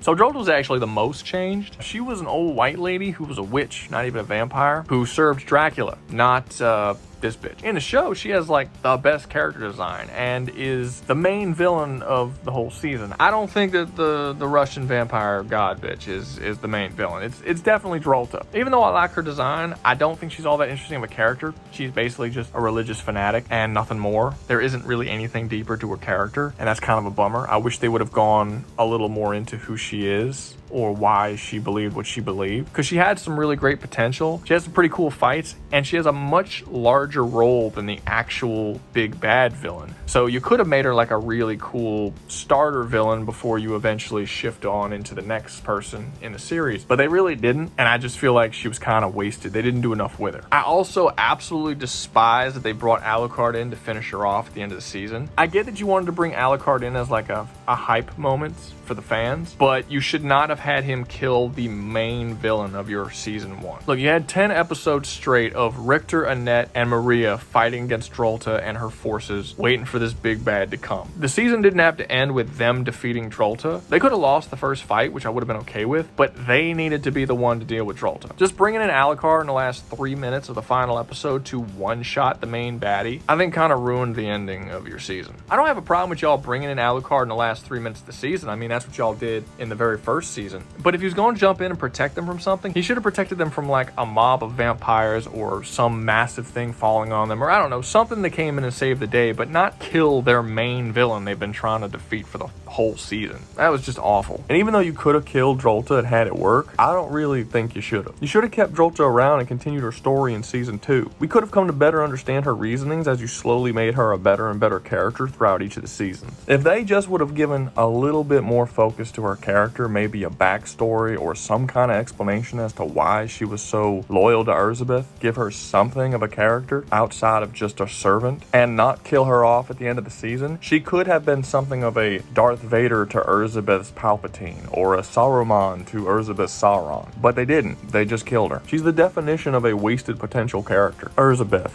So Drolta was actually the most changed. She was an old white lady who was a witch, not even a vampire, who served Dracula, not this bitch. In the show, she has like the best character design and is the main villain of the whole season. I don't think that the Russian vampire god bitch is the main villain. It's definitely Drolta. Even though I like her design, I don't think she's all that interesting of a character. She's basically just a religious fanatic and nothing more. There isn't really anything deeper to her character, and that's kind of a bummer. I wish they would have gone a little more into who she is or why she believed what she believed, because she had some really great potential. She has some pretty cool fights, and she has a much larger role than the actual big bad villain. So you could have made her like a really cool starter villain before you eventually shift on into the next person in the series, but they really didn't, and I just feel like she was kind of wasted. They didn't do enough with her. I also absolutely despise that they brought Alucard in to finish her off at the end of the season. I get that you wanted to bring Alucard in as like a hype moment for the fans, but you should not have had him kill the main villain of your season 1. Look, you had 10 episodes straight of Richter, Annette, and Maria fighting against Drolta and her forces, waiting for this big bad to come. The season didn't have to end with them defeating Drolta. They could have lost the first fight, which I would have been okay with, but they needed to be the one to deal with Drolta. Just bringing in Alucard in the last 3 minutes of the final episode to one-shot the main baddie, I think kind of ruined the ending of your season. I don't have a problem with y'all bringing in Alucard in the last 3 minutes of the season. I mean, that's what y'all did in the very first season. But if he was going to jump in and protect them from something, he should have protected them from like a mob of vampires or some massive thing falling on them, or I don't know, something that came in and saved the day, but not kill their main villain they've been trying to defeat for the whole season. That was just awful. And even though you could have killed Drolta and had it work, I don't really think you should have. You should have kept Drolta around and continued her story in season 2. We could have come to better understand her reasonings as you slowly made her a better and better character throughout each of the seasons. If they just would have given a little bit more focus to her character, maybe a backstory or some kind of explanation as to why she was so loyal to Erzsebeth, give her something of a character outside of just a servant, and not kill her off at the end of the season, she could have been something of a Darth Vader to Erzsebeth's Palpatine, or a Saruman to Erzsebeth's Sauron. But they didn't. They just killed her. She's the definition of a wasted potential character. Erzsebeth.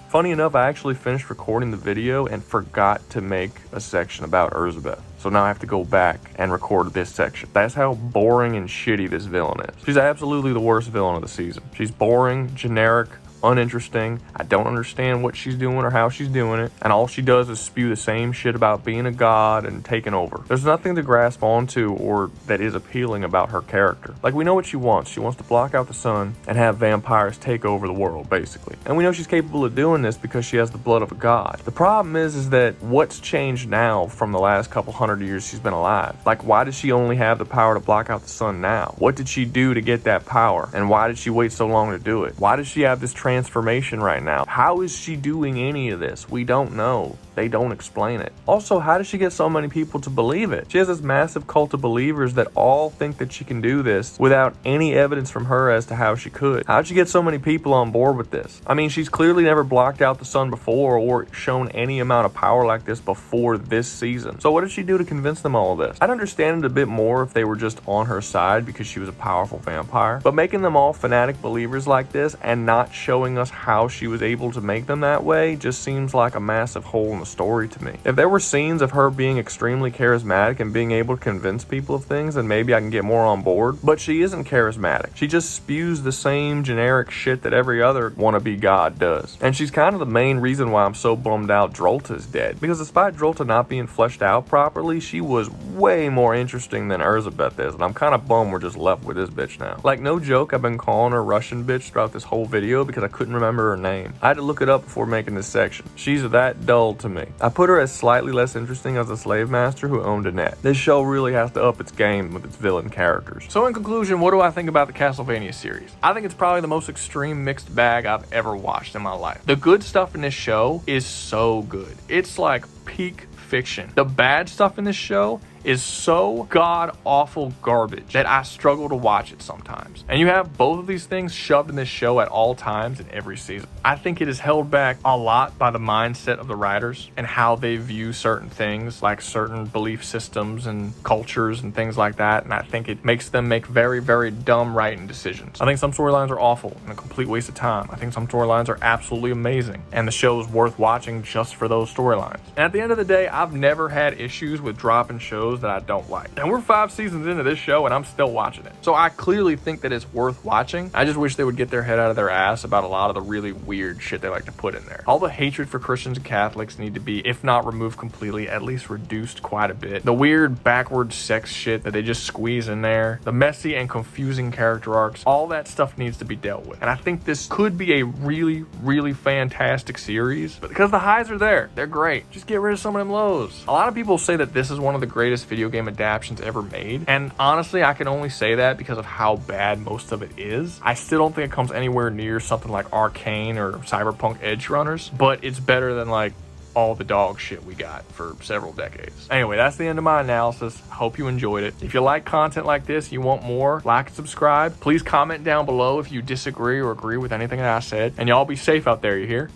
Funny enough, I actually finished recording the video and forgot to make a section about Erzsebeth. So now I have to go back and record this section. That's how boring and shitty this villain is. She's absolutely the worst villain of the season. She's boring, generic, uninteresting. I don't understand what she's doing or how she's doing it, and all she does is spew the same shit about being a god and taking over. There's nothing to grasp onto or that is appealing about her character. Like, we know what she wants. She wants to block out the sun and have vampires take over the world, basically. And we know she's capable of doing this because she has the blood of a god. The problem is that what's changed now from the last couple hundred years she's been alive? Like, why does she only have the power to block out the sun now? What did she do to get that power? And why did she wait so long to do it? Why does she have this transformation right now? How is she doing any of this? We don't know. they don't explain it. Also, how does she get so many people to believe it? She has this massive cult of believers that all think that she can do this without any evidence from her as to how she could. How'd she get so many people on board with this? I mean, she's clearly never blocked out the sun before or shown any amount of power like this before this season. So what did she do to convince them all of this? I'd understand it a bit more if they were just on her side because she was a powerful vampire, but making them all fanatic believers like this and not showing us how she was able to make them that way just seems like a massive hole in the story to me. If there were scenes of her being extremely charismatic and being able to convince people of things, then maybe I can get more on board, but she isn't charismatic. She just spews the same generic shit that every other wannabe god does. And she's kind of the main reason why I'm so bummed out Drolta's dead, because despite Drolta not being fleshed out properly, she was way more interesting than Erzsebeth is, and I'm kind of bummed we're just left with this bitch now. Like, no joke, I've been calling her Russian bitch throughout this whole video because I couldn't remember her name. I had to look it up before making this section. She's that dull to me. I put her as slightly less interesting as a slave master who owned Annette. This show really has to up its game with its villain characters. So in conclusion, what do I think about the Castlevania series? I think it's probably the most extreme mixed bag I've ever watched in my life. The good stuff in this show is so good. It's like peak fiction. The bad stuff in this show is so god-awful garbage that I struggle to watch it sometimes. And you have both of these things shoved in this show at all times in every season. I think it is held back a lot by the mindset of the writers and how they view certain things, like certain belief systems and cultures and things like that, and I think it makes them make very, very dumb writing decisions. I think some storylines are awful and a complete waste of time. I think some storylines are absolutely amazing, and the show is worth watching just for those storylines. And at the end of the day, I've never had issues with dropping shows that I don't like. And we're 5 seasons into this show and I'm still watching it. So I clearly think that it's worth watching. I just wish they would get their head out of their ass about a lot of the really weird shit they like to put in there. All the hatred for Christians and Catholics need to be, if not removed completely, at least reduced quite a bit. The weird backward sex shit that they just squeeze in there, the messy and confusing character arcs, all that stuff needs to be dealt with. And I think this could be a really, really fantastic series, but because the highs are there, they're great. Just get rid of some of them lows. A lot of people say that this is one of the greatest video game adaptations ever made, and honestly I can only say that because of how bad most of it is. I still don't think it comes anywhere near something like Arcane or Cyberpunk Edge Runners, but it's better than like all the dog shit we got for several decades. Anyway, that's the end of my analysis. Hope you enjoyed it. If you like content like this, you want more, like and subscribe. Please comment down below if you disagree or agree with anything that I said, and y'all be safe out there, you hear?